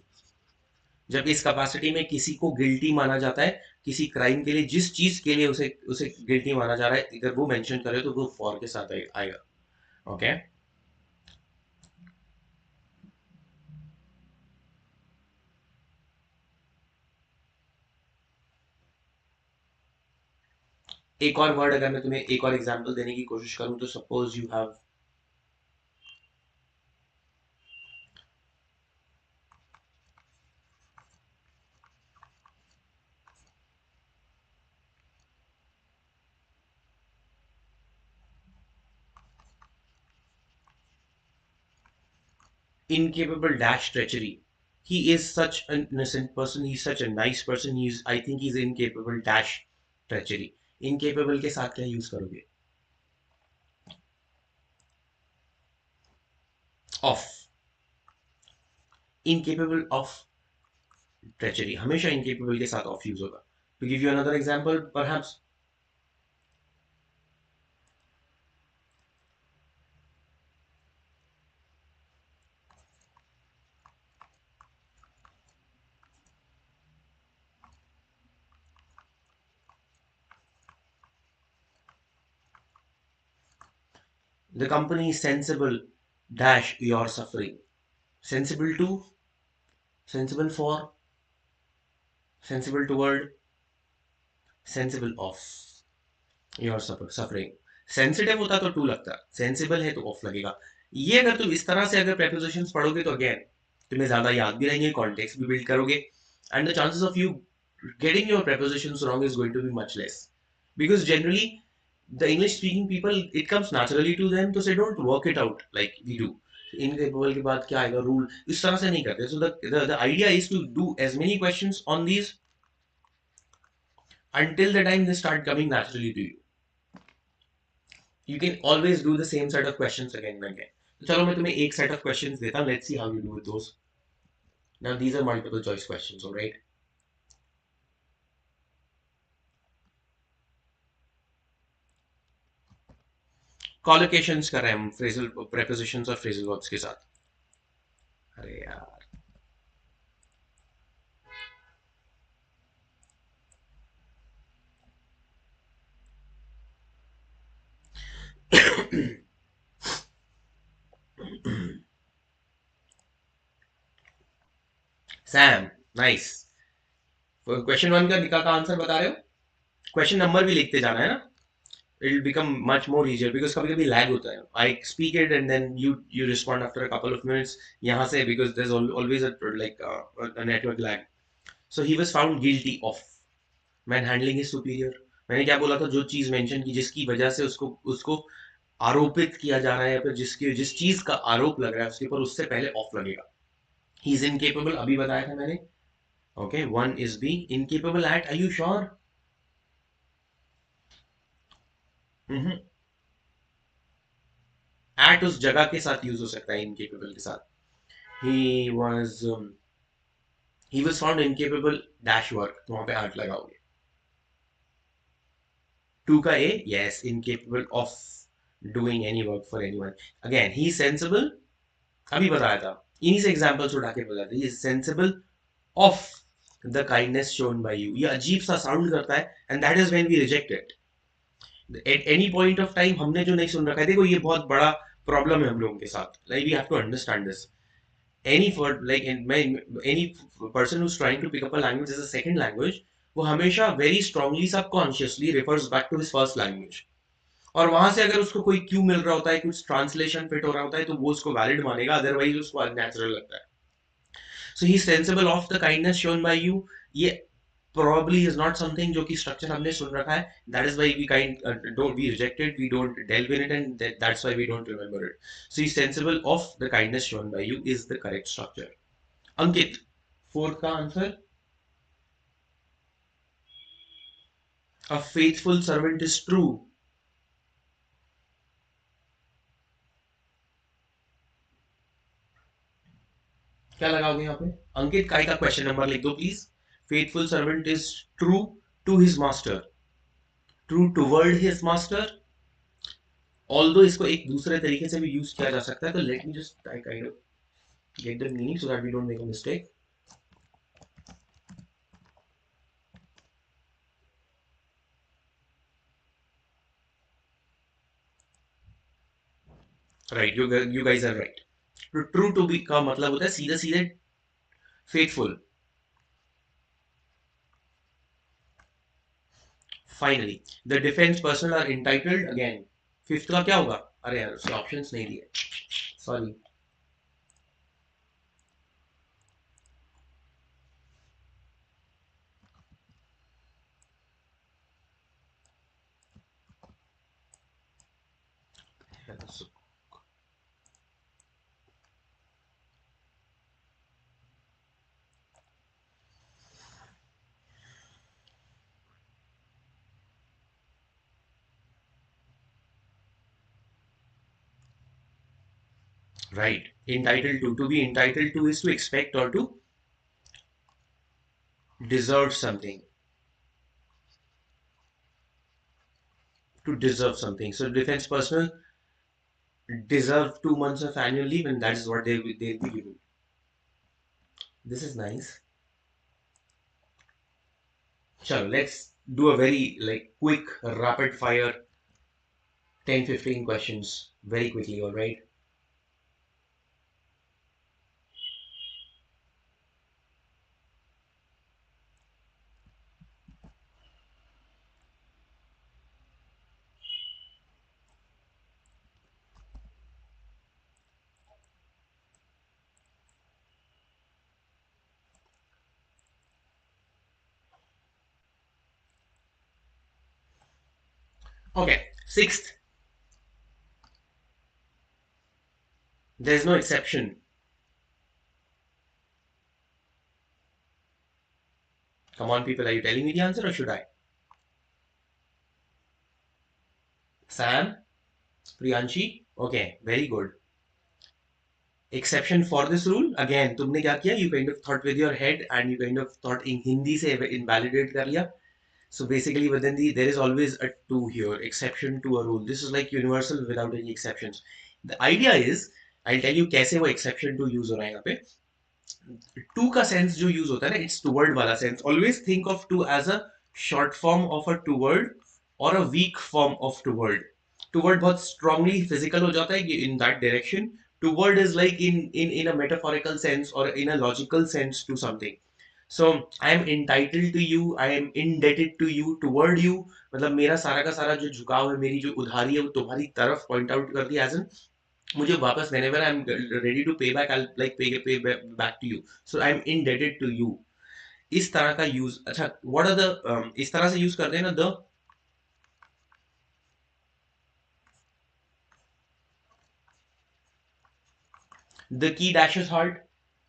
Speaker 1: जब इस कैपेसिटी में किसी को गिल्टी माना जाता है किसी क्राइम के लिए, जिस चीज के लिए उसे उसे गिल्टी माना जा रहा है, अगर वो मेंशन करे तो वो फॉर के साथ आएगा. ओके. एक और वर्ड अगर मैं तुम्हें एक और एग्जांपल देने की कोशिश करूं तो suppose you have incapable dash treachery. He is such an innocent person. He's such a nice person. He's, I think he's incapable dash treachery. Incapable के साथ क्या यूज करोगे? Of. Incapable of treachery. हमेशा incapable के साथ of use होगा. To give you another example, perhaps the company is sensible dash your suffering. Sensible to, sensible for, sensible toward, sensible of your suffering. Sensitive होता तो to लगता, sensible है तो of लगेगा. ये अगर तुम इस तरह से अगर prepositions पढ़ोगे तो अगेन तुम्हें ज्यादा याद भी रहेंगे, कॉन्टेक्स्ट भी बिल्ड करोगे, and the chances of you getting your prepositions wrong is going to be much less, because generally the English speaking people, it comes naturally to them, so they don't work it out like we do. Incapable के बाद क्या आएगा, rule इस तरह से नहीं करते. So the idea is to do as many questions on these until the time they start coming naturally to you. You can always do the same set of questions again and again. तो चलो मैं तुम्हें एक set of questions देता हूँ. Let's see how you do with those. Now these are multiple choice questions, all right? Collocations कर रहे हैं हम phrasal prepositions और phrasal verbs के साथ. अरे यार. Sam, nice. क्वेश्चन वन का निकाल का आंसर बता रहे हो. क्वेश्चन नंबर भी लिखते जाना है ना. It will become much more easier because कभी कभी lag होता है. I speak it and then you respond after a couple of minutes यहाँ से, because there's always a like a network lag. So he was found guilty of manhandling his superior. मैंने क्या बोला था, जो चीज मेंशन की जिसकी वजह से उसको उसको आरोपित किया जा रहा है, या फिर जिस चीज का आरोप लग रहा है उसके ऊपर, उससे पहले ऑफ लगेगा. ही इज इनकेपेबल, अभी बताया था मैंने. Okay, one is be incapable at. Are you sure? At उस जगह के साथ यूज हो सकता है, इनकेपेबल के साथ. He was he was found incapable dash work, तो वहां पे एट लगाओगे. टू का a, yes, incapable of doing any work for anyone. Again he sensible, अभी बताया था. इन्हीं से एग्जांपल्स उठा के बताया था. He is sensible of the kindness shown by you. ये अजीब सा साउंड करता है, and that is when we reject it. At any point of time हमने जो नहीं सुन रखा है, देखो ये बहुत बड़ा प्रॉब्लम है हम लोगों के साथ. Like we have to understand this. any for like any person who's trying to pick up a language as a second language, वो हमेशा very strongly subconsciously refers back to his first language. और वहां से अगर उसको कोई Q मिल रहा होता है, कुछ ट्रांसलेशन फिट हो रहा होता है, तो वो उसको वैलिड मानेगा, अदरवाइज उसको अननेचुरल लगता है. So he sensible of the kindness shown by you. ये probably is not something जो कि structure हमने सुन रखा है. That is why we don't, we reject it, we don't delve in it, and that's why we don't remember it. So he's sensible of the kindness shown by you is the correct structure. Ankit, fourth का answer. A faithful servant is true. क्या लगाओगे यहाँ पे? अंकित, काय का question number लिख दो please. Faithful servant is true to his master. True toward his master. Although इसको एक दूसरे तरीके से भी यूज किया जा सकता है, तो let me just kind of get the meaning so that we don't make a mistake. Right, you guys are right. True to be का मतलब होता है सीधे सीधे faithful. Finally, the defense personnel are entitled. Again, fifth का क्या होगा? अरे यार उसके ऑप्शंस नहीं दिए. Sorry. Right. Entitled to be entitled to is to expect or to deserve something. To deserve something. So defense personnel deserve 2 months of annual leave, and that is what they'll be given. This is nice. Chalo, let's do a very like quick rapid fire 10-15 questions very quickly, all right? Okay, sixth, there's no exception. Come on, people, are you telling me the answer or should I? Sam, Priyanshi, okay, very good. Exception for this rule, again, तुमने क्या किया? You kind of thought with your head and you kind of thought in Hindi से invalidate कर लिया. So basically, within there is always a two here, exception to a rule. This is like universal without any exceptions. The idea is, I'll tell you कैसे वो exception to use हो रहा है यहाँ पे. टू का सेंस जो use होता है ना, इट्स टू वर्ड वाला sense. Always think of to as a short form of a toward और a weak form of toward. Toward बहुत स्ट्रांगली फिजिकल हो जाता है कि in that direction. Toward is like in a metaphorical sense और in a logical sense to something. So I am entitled to you, I am indebted to you. Toward you मतलब मेरा सारा का सारा जो झुकाव है, मेरी जो उधारी है, वो तुम्हारी तरफ पॉइंट आउट कर दिया एज एन मुझे वापस whenever I'm ready to pay back, I'll like pay back to you. So I'm indebted to you. इस तरह का यूज. अच्छा, what are the इस तरह से यूज करते हैं ना the key dash his heart.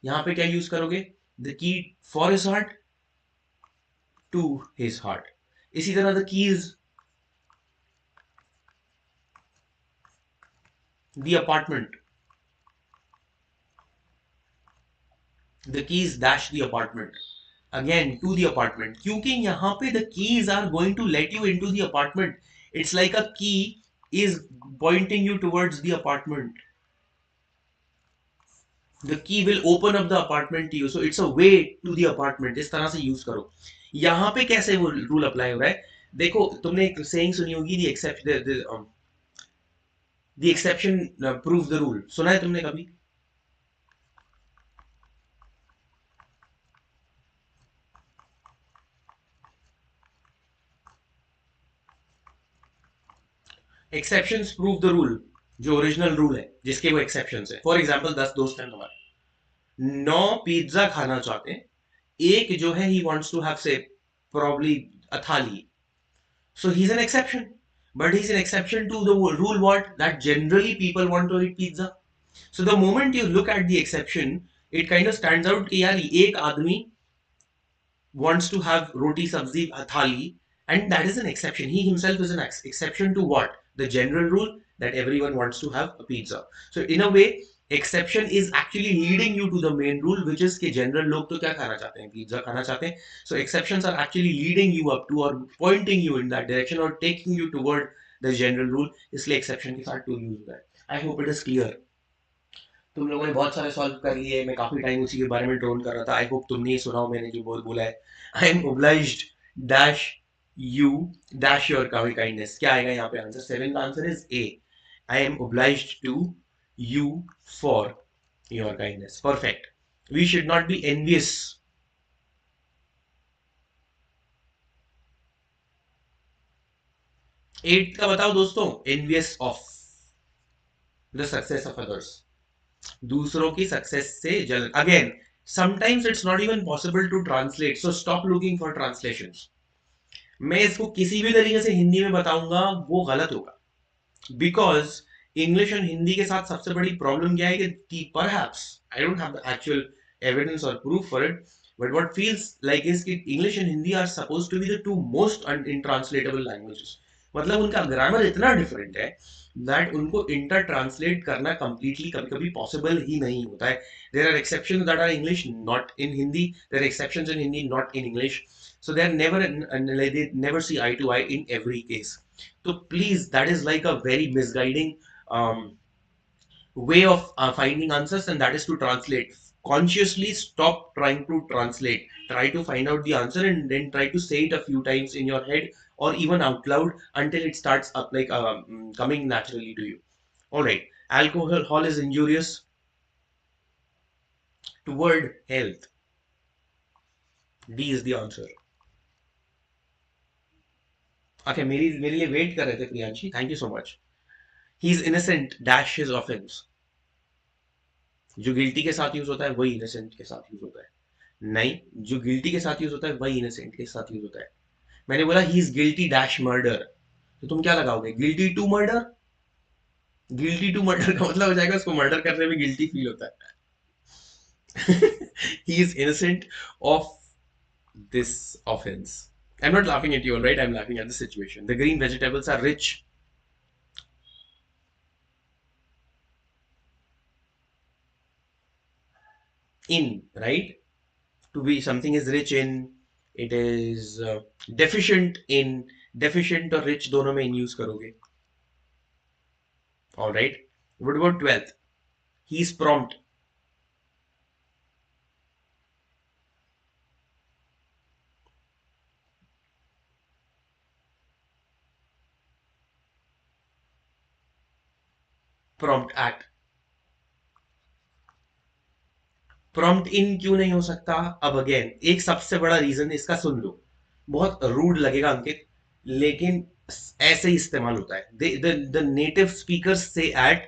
Speaker 1: यहाँ पे क्या यूज करोगे? The key for his heart, to his heart. इसी तरह the keys, the apartment. The keys dash the apartment. Again, to the apartment. क्योंकि यहाँ पे the keys are going to let you into the apartment. It's like a key is pointing you towards the apartment. The key will open up the apartment to you. So it's a way to the apartment. इस तरह से use करो. यहाँ पे कैसे वो rule apply हो रहा है? देखो, तुमने एक सेइंग सुनी होगी, the exception prove the rule. सुना है तुमने कभी? Exceptions prove the rule. जो ओरिजिनल रूल है जिसके वो एक्सेप्शंस है. फॉर एग्जांपल 10 दोस्त हैं तुम्हारे, 9 पिज्जा खाना चाहते हैं, एक जो है ही वांट्स टू हैव से probably a thali. So he's an exception. But he's an exception to the rule what? That generally people want to eat pizza. So the moment you look at the exception, it kind of stands out कि यार एक आदमी wants to have roti sabzi thali, and that is an exception. He himself is an exception to what? The general rule that everyone wants to have a pizza. So in a way, exception is actually leading you to the main rule, which is कि general लोग तो क्या खाना चाहते हैं? Pizza खाना चाहते हैं. So exceptions are actually leading you up to or pointing you in that direction or taking you toward the general rule. इसलिए exception के साथ to use that. I hope it is clear. तुम लोगों ने बहुत सारे सॉल्व कर लिए. मैं काफी टाइम उसी के बारे में ड्रोन कर रहा था. आई होप तुमने ही सुना हो मैंने जो बोला है. I am obliged dash you dash your kindness. क्या आएगा यहाँ पे आंसर? सेवन का answer is A. I am obliged to you for your kindness. Perfect. We should not be envious. At का बताओ दोस्तों. Envious of the success of others. दूसरों की सक्सेस से जलन. Again, sometimes it's not even possible to translate, so stop looking for translations. मैं इसको किसी भी तरीके से हिंदी में बताऊंगा वो गलत होगा. बिकॉज इंग्लिश और हिंदी के साथ सबसे बड़ी प्रॉब्लम क्या है कि perhaps I don't have the actual evidence और proof for it, but what feels like is कि English and Hindi are supposed to be the two most untranslatable languages. मतलब उनका ग्रामर इतना डिफरेंट है दैट उनको इंटर ट्रांसलेट करना completely कभी कभी पॉसिबल ही नहीं होता है. There are exceptions that are English not in Hindi, there are exceptions in Hindi not in English. So they are never they never see eye to eye in every case. So please, that is like a very misguiding um, way of finding answers, and that is to translate. Consciously stop trying to translate. Try to find out the answer and then try to say it a few times in your head or even out loud until it starts up like coming naturally to you. All right. Alcohol is injurious toward health. D is the answer. Okay, मेरे लिए wait कर रहे थे Priyanshi. Thank you so much. He is innocent dash his offence. जो guilty के साथ use होता है वही इनोसेंट के साथ यूज होता है. नहीं, जो गिल्टी के साथ यूज होता है वही इनोसेंट के साथ यूज होता है. मैंने बोला he is guilty dash murder. तो तुम क्या लगाओगे? Guilty to murder. Guilty to murder का मतलब हो जाएगा उसको मर्डर करने में गिल्टी फील होता है। He is innocent of this offense. I'm not laughing at you, all right? I'm laughing at the situation. The green vegetables are rich in, right? To be something is rich in, it is deficient in, deficient और rich दोनों में in use करोगे. All right. What about 12th? He is prompt. Prompt at. Prompt in क्यों नहीं हो सकता? अब again एक सबसे बड़ा रीजन इसका सुन लो, बहुत रूड लगेगा अंकित, लेकिन ऐसे ही इस्तेमाल होता है। द नेटिव स्पीकर्स से एट,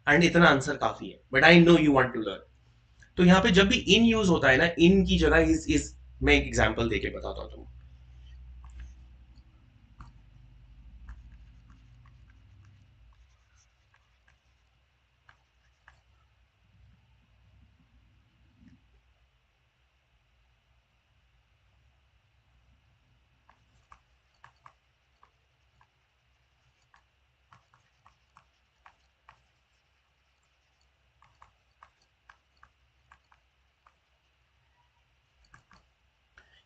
Speaker 1: एंड इतना आंसर काफी है, but I know you want to learn. तो यहाँ पे जब भी इन यूज होता है ना, इन की जगह इज मैं एक एग्जांपल देके बताता हूँ तुमको।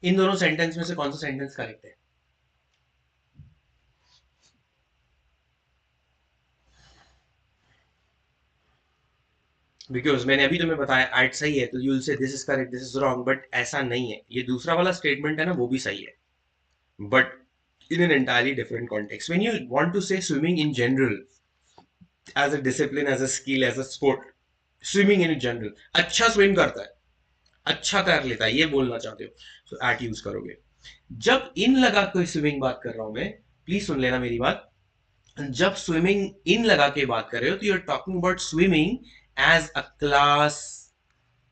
Speaker 1: इन दोनों सेंटेंस में से कौन सा सेंटेंस करेक्ट है? बिकॉज मैंने अभी तुम्हें बताया एट सही है, तो you will say this is correct, this is wrong, but ऐसा नहीं है। ये दूसरा वाला स्टेटमेंट है ना, वो भी सही है, but in an entirely different context. When you want to say swimming in general, as a discipline, as a skill, as a sport, swimming in general, अच्छा swim करता है, अच्छा तैर लेता है, ये बोलना चाहते हो, तो at यूज करोगे। जब इन लगा के स्विमिंग बात कर रहा हूं मैं, प्लीज सुन लेना मेरी बात। जब स्विमिंग इन लगा के बात कर रहे हो, तो you are talking about swimming as a class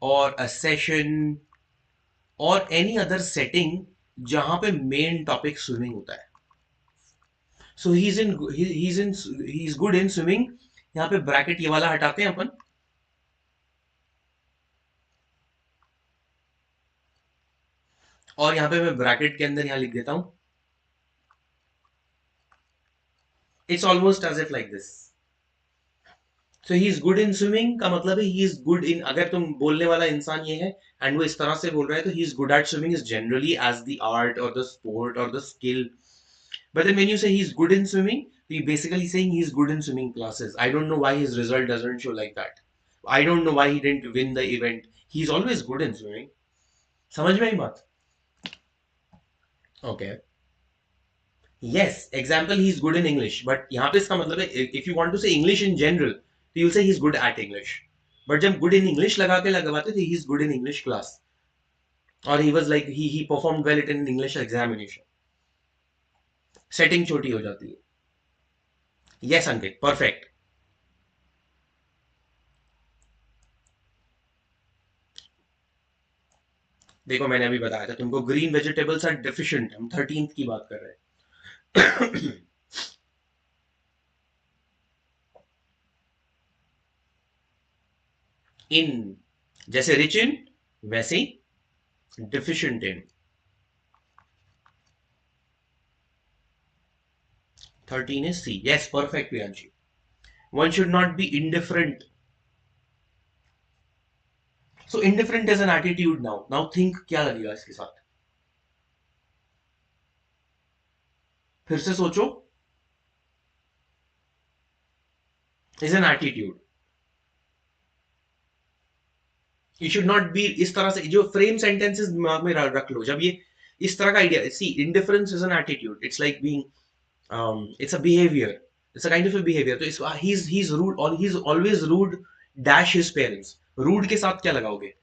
Speaker 1: और अ सेशन और एनी अदर सेटिंग जहां पे मेन टॉपिक स्विमिंग होता है। So he is good in swimming. यहाँ पे ब्रैकेट ये वाला हटाते हैं अपन, और यहाँ पे मैं ब्रैकेट के अंदर यहाँ लिख देता हूं, it's almost as if like this. So he is good in swimming का मतलब है ही इज गुड इन, अगर तुम बोलने वाला इंसान ये है एंड वो इस तरह से बोल रहा है, तो he is good at swimming is generally as the art और द स्पोर्ट और the skill. But then when you say he's good in swimming, you're basically saying he's good in swimming classes. I don't know why his result doesn't show like that. I don't know why he didn't win the event. He's always good in swimming. समझ में आई बात? Okay. Yes, example, he's good in English. But यहाँ पे इसका मतलब है, if you want to say English in general, तो you'll say he's good at English. But जब good in English लगा के लगवाते थे, he's good in English class. और he was like, he performed well in an English examination. Setting छोटी हो जाती है। Yes, Ankit, perfect. देखो मैंने अभी बताया था तुमको, ग्रीन वेजिटेबल्स आर डेफिशिएंट, हम 13th की बात कर रहे हैं। इन, जैसे रिच इन, वैसे ही deficient in. 13 is C. Yes, perfect, Priyanshi. One should not be indifferent. So indifferent is an attitude now. Now think क्या लगेगा इसके साथ? फिर से सोचो, is an attitude. You should not be इस तरह से, जो फ्रेम सेंटेंसेस दिमाग में रख लो, जब ये इस तरह का idea, see indifference is an attitude. It's like being, it's a behavior. It's a kind of a behavior. तो इस he's rude, or he's always rude dash his parents. Rude के साथ क्या लगाओगे?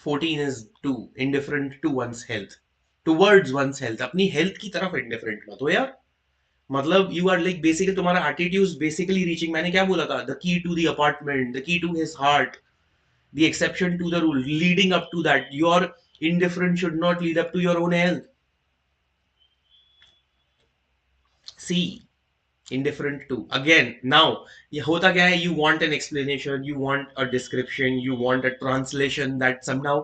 Speaker 1: 14 is to indifferent to one's health, towards one's health, अपनी health की तरफ indifferent मत हो यार। मतलब यू आर लाइक बेसिकली तुम्हारा एटीट्यूड बेसिकली रीचिंग, मैंने क्या बोला था, the key to the apartment, the key to his heart, the exception to the rule, leading up to that your indifference should not lead up to your own health. See, indifferent to again now, ये होता क्या है, you want an explanation, you want a description, you want a translation that somehow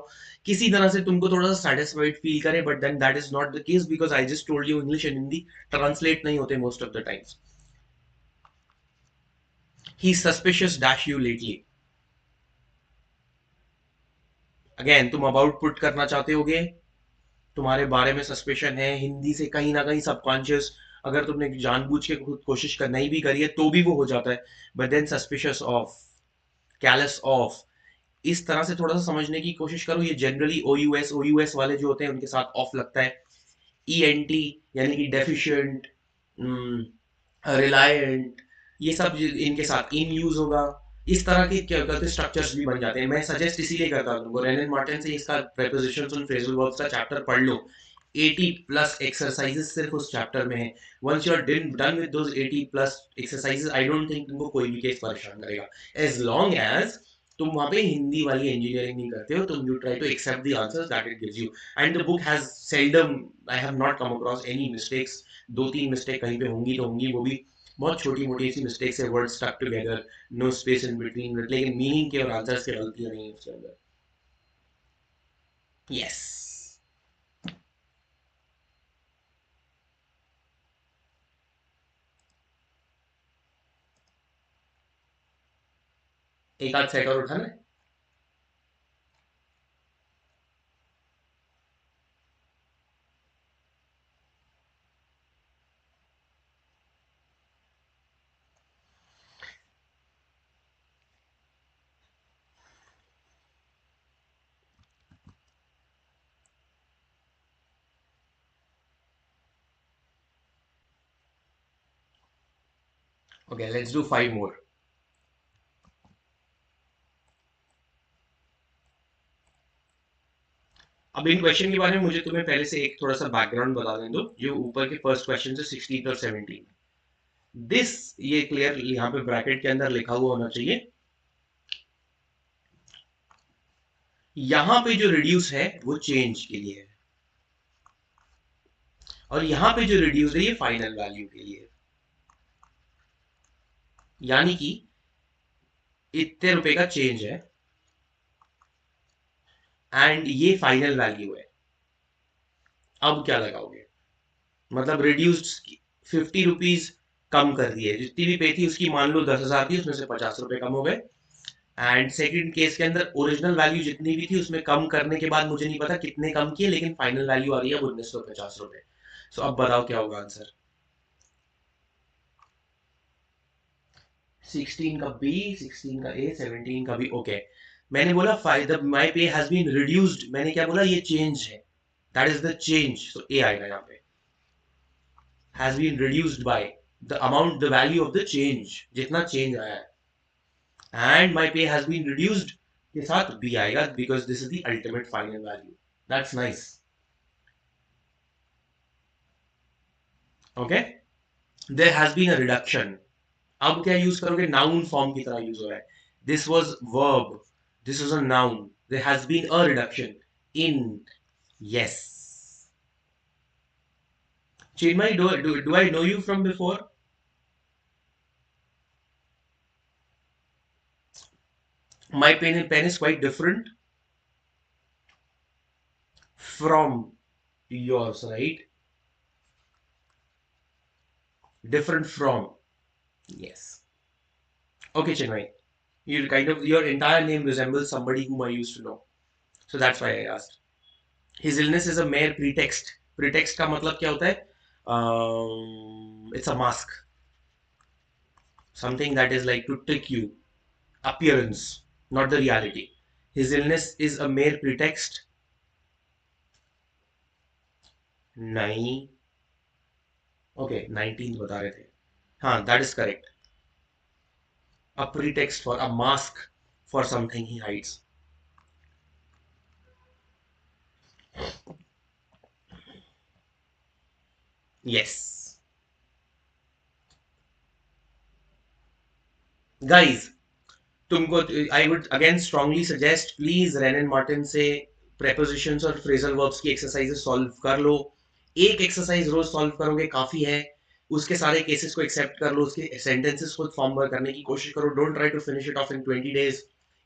Speaker 1: किसी तरह से तुमको थोड़ा सा satisfied feel करे, but then that is not the case because I just told you English and Hindi translate नहीं होते most of the times. He's suspicious dash you lately. Again तुम about put करना चाहते होगे, तुम्हारे बारे में सस्पेशन है, हिंदी से कहीं ना कहीं सबकॉन्शियस, अगर तुमने जानबूझ के खुद कोशिश करना ही भी करी है तो भी वो हो जाता है, but then suspicious of, callous of, इस तरह से थोड़ा सा समझने की कोशिश करो। ये जनरली ओ यू एस वाले जो होते हैं उनके साथ ऑफ लगता है। ई एन टी यानी कि डेफिशिएंट, रिलायंट, ये सब इनके साथ इन यूज होगा। इस तरह के क्या करते स्ट्रक्चर्स भी बन जाते हैं। मैं सजेस्ट इसीलिए करता हूँ तुमको, रेनन मार्टिन से इसका प्रीपोजिशंस एंड फ्रेजल वर्ब्स का चैप्टर पढ़ लो। 80 प्लस एक्सरसाइजेस सिर्फ उस चैप्टर में है। Once you are done with those 80 plus exercises, I don't think तुमको कोई भी केस परेशान करेगा, एज लॉन्ग एज तुम वहां पे हिंदी वाली इंजीनियरिंग नहीं करते हो, तुम you try to accept the answers that it gives you. And the book has seldom, I have not come across any mistakes. दो तीन मिस्टेक कहीं पे होंगी तो होंगी, वो भी बहुत छोटी मोटी सी मिस्टेक्स है, word stuck together, no space in between, लेकिन मीनिंग के और आंसर्स की गलतियां नहीं है उसके अंदर। यस, एक आध सेट और उठाना है। ओके, लेट्स डू 5 मोर। अब इन क्वेश्चन के बारे में मुझे तुम्हें पहले से एक थोड़ा सा बैकग्राउंड बता दें दो। जो ऊपर के फर्स्ट क्वेश्चन है 16 और 17, दिस, ये क्लियर यहाँ पे ब्रैकेट के अंदर लिखा हुआ होना चाहिए। यहाँ पे जो रिड्यूस है वो चेंज के लिए है, और यहाँ पे जो रिड्यूस है ये फाइनल वैल्यू के लिए है। यानी कि इतने रुपए का चेंज है एंड ये फाइनल वैल्यू है। अब क्या लगाओगे, मतलब रिड्यूस्ड 50 रुपीज कम कर दिए, जितनी भी पे थी उसकी मान लो 10,000 थी, उसमें से 50 रुपए कम हो गए। एंड सेकंड केस के अंदर ओरिजिनल वैल्यू जितनी भी थी उसमें कम करने के बाद मुझे नहीं पता कितने कम किए, लेकिन फाइनल वैल्यू आ रही है 1950 रुपए। सो अब बताओ क्या होगा आंसर। 16 का बी, 16 का ए, 17 का बी, ओके। मैंने बोला फाइदा माई पे हैज बीन रिड्यूस्ड, मैंने क्या बोला, ये चेंज है, that is the change, so a आएगा यहाँ पे। Has been reduced by the amount, the value of the change, जितना चेंज आया है, एंड माई पे हैज बीन रिड्यूस्ड के साथ बी आएगा because this is the ultimate final value. That's nice. Okay, there has been a reduction. अब क्या use करोगे, नाउन फॉर्म की तरह यूज हो रहा है। This was verb, this was a noun, there has been a reduction in, yes. Chinmay, do I know you from before? My pen is quite different from yours, right? Different from, yes. Okay, Chinmay, you kind of, your entire name resembles somebody whom I used to know, so that's why I asked. His illness is a mere pretext. Pretext का मतलब क्या होता है? It's a mask, something that is like to trick you, appearance, not the reality. His illness is a mere pretext. नहीं, okay, 19 बता रहे थे। हाँ, that is correct. A pretext, for a mask for something he hides. Yes. Guys, तुमको I would again strongly suggest, please Wren and Martin से prepositions और phrasal verbs की exercises solve कर लो। एक एक्सरसाइज रोज सॉल्व करोगे काफी है। उसके सारे केसेस को एक्सेप्ट कर लो, उसके सेंटेंसेस को फॉर्म करने की कोशिश करो। Don't try to finish it off in 20 days।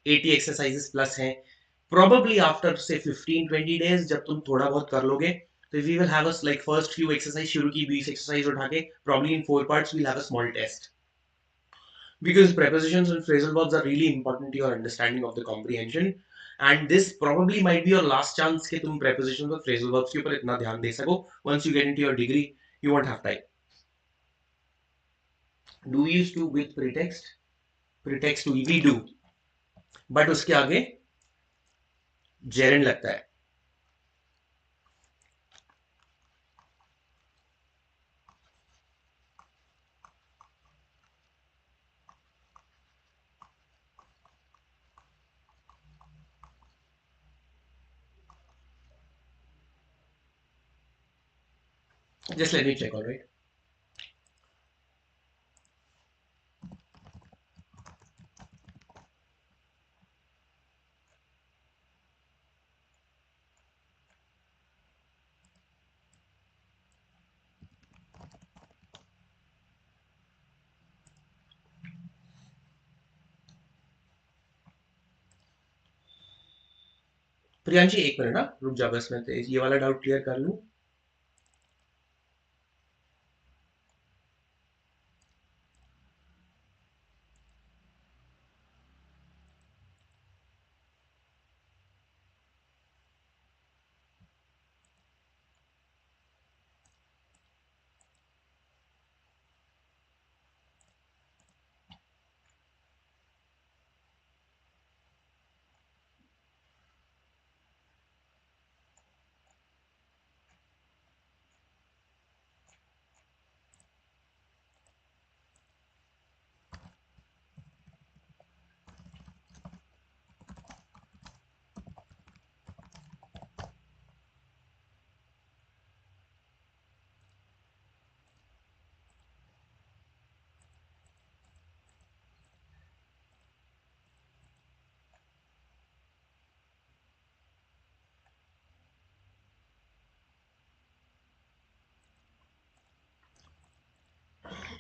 Speaker 1: 80 exercises plus हैं। प्रोबेबली आफ्टर से 15-20 days जब तुम थोड़ा बहुत कर लोगे, तो we will have a like first few exercise शुरू की 20 एक्सरसाइज उठा के, probably in 4 parts we'll have a small test, because prepositions and phrasal verbs are really important to your understanding of the comprehension, and this probably might be your last chance कि तुम prepositions और phrasal verbs के ऊपर इतना ध्यान दे सको. Once you get into your degree you won't have time. Do we used to with pretext? Pretext we do, but उसके आगे gerund लगता है. Just let me check. All right, Priyanshi एक मिनट ना रुक जा, बस मैं ये वाला डाउट क्लियर कर लूं.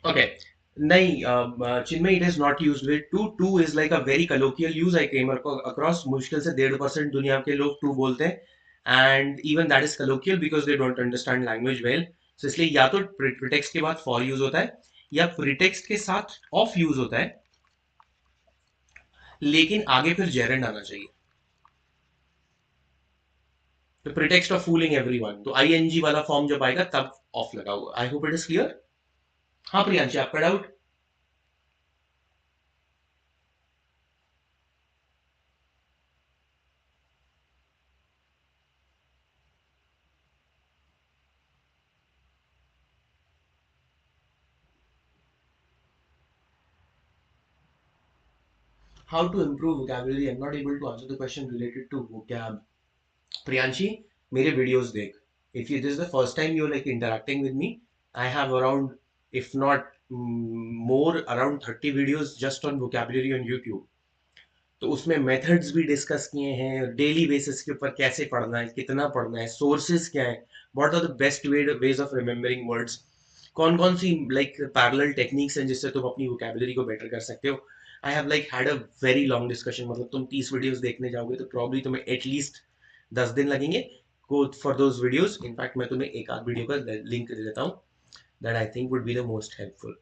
Speaker 1: Okay. नहीं, चिन्मय, it is not used with to. To is like a very colloquial use. I came across, मुश्किल से 1.5% दुनिया के लोग to बोलते हैं, and even that is colloquial because they don't understand language well. So इसलिए या तो pretext के बाद for use होता है, या pretext के साथ of use होता है, लेकिन आगे फिर gerund आना चाहिए. तो pretext of fooling everyone, तो ing वाला फॉर्म जब आएगा तब off लगा हुआ. I hope it is clear. हाँ प्रियांशी, आपका doubt? How to improve vocabulary? I'm not able to answer the question related to vocab. Priyanshi, मेरे videos देख. If you, this is the first time you're like interacting with me, I have around, if not more, around 30 videos just on vocabulary on YouTube. तो उसमें methods भी discuss किए हैं, daily basis के ऊपर कैसे पढ़ना है, कितना पढ़ना है, सोर्सेज क्या है, what are the best ways of remembering words, कौन कौन सी लाइक पैरेलल टेक्निक्स हैं जिससे तुम अपनी वोकेबलरी को बेटर कर सकते हो. I have like had a very long discussion. मतलब तुम 30 वीडियोस देखने जाओगे तो प्रॉब्ली तुम्हें एटलीस्ट 10 दिन लगेंगे. Go for those videos. In fact मैं तुम्हें एक आध वीडियो का लिंक दे देता हूँ, that I think would be the most helpful.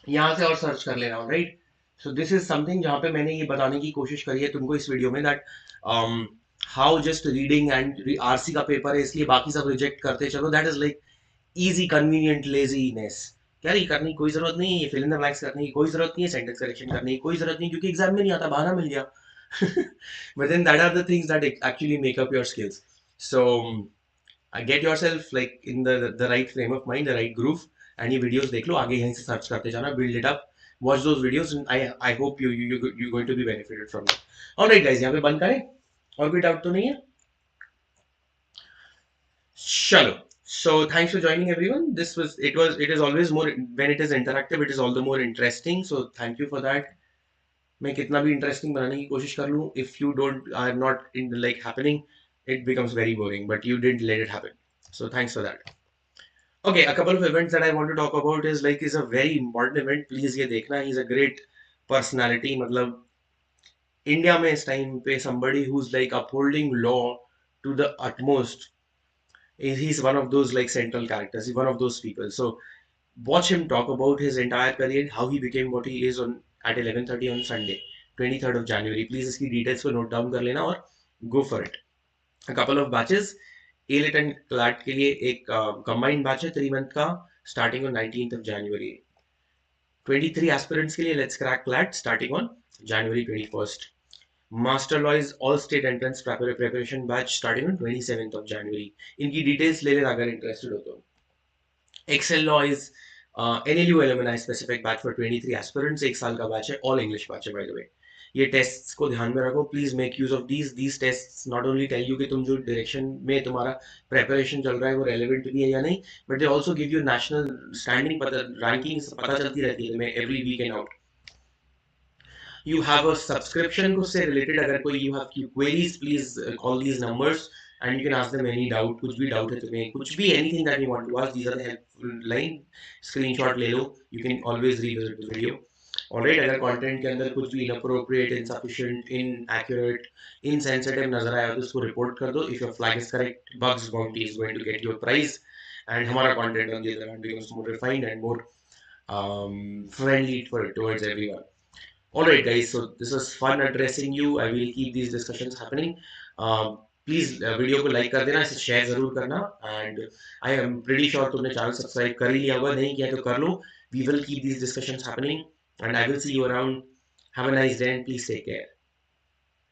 Speaker 1: यहाँ से और सर्च कर ले रहा हूँ, right? So this is something जहाँ पे मैंने ये बताने की कोशिश करी है तुमको इस वीडियो में, that how just reading and RC का पेपर है इसलिए बाकी सब रिजेक्ट करते चलो, that is like easy convenient laziness. क्या ये करने की कोई जरूरत नहीं है, ये फिल इन द ब्लैंक्स करने की कोई जरूरत नहीं है, सेंटेंस करेक्शन करने की कोई जरूरत नहीं, क्योंकि एग्जाम में नहीं आता, बहाना मिल गया। But then that are the things that actually make up your skills. So get yourself like in the right frame of mind, the right groove, and ये videos देख लो, आगे यहीं से सर्च करते जाना, build it up, watch those videos, and I hope you're going to be benefited from it. Alright guys, यहाँ पे बंद करें, और कोई डाउट तो नहीं है? चलो, so thanks for joining everyone. It is always more, when it is interactive it is all the more interesting, so thank you for that. मैं कितना भी इंटरेस्टिंग बनाने की कोशिश कर लूँ, if you don't are not in like happening, it becomes very boring, but you didn't let it happen, so thanks for that. Okay, a couple of events that I want to talk about is a very important event. Please ये देखना, he's a great personality. मतलब India में इस time पे somebody who's like upholding law to the utmost. He's one of those like central characters. He's one of those people. So watch him talk about his entire career, how he became what he is on at 11:30 on Sunday, 23rd of January. Please इसकी details को note down कर लेना और go for it. A couple of batches. ALET and CLAT के लिए एक combined batch है 3 month का, starting on 19th of January. 23 aspirants के लिए Let's Crack CLAT starting on January 21st. Master Law is all state entrance preparation batch starting on 27th of January. इनकी details ले लेना अगर interested हो तो. Excel Law is NLU alumni specific batch for 23 aspirants, एक साल का batch है, all English batch है by the way. ये tests को ध्यान में रखो, please make use of these tests not only tell you कि तुम जो direction में तुम्हारा preparation चल रहा है वो relevant भी है या नहीं, but they also give you national standing, पता rankings पता चलती रहती है तुम्हें every week and out. You have a subscription को से related अगर कोई you have queries, please call these numbers and you can ask them any doubt, कुछ भी doubt है तुम्हें, कुछ भी anything that you want to ask, these are the helpful line, screenshot ले लो, you can always revisit the video. Alright, अगर content के अंदर कुछ भी inappropriate, insufficient, inaccurate, insensitive नजर आया तो उसको report कर दो. If your flag is correct, Bugs Bounty is going to get your prize and हमारा content on the other hand becomes more refined and more friendly towards everyone. Alright, guys, so this was fun addressing you. I will keep these discussions happening. Please video को like कर देना, इसे share जरूर करना, and I am pretty sure तुमने channel subscribe कर ही लिया होगा, नहीं किया तो कर लो. We will keep these discussions happening and I will see you around. Have a nice day and please take care.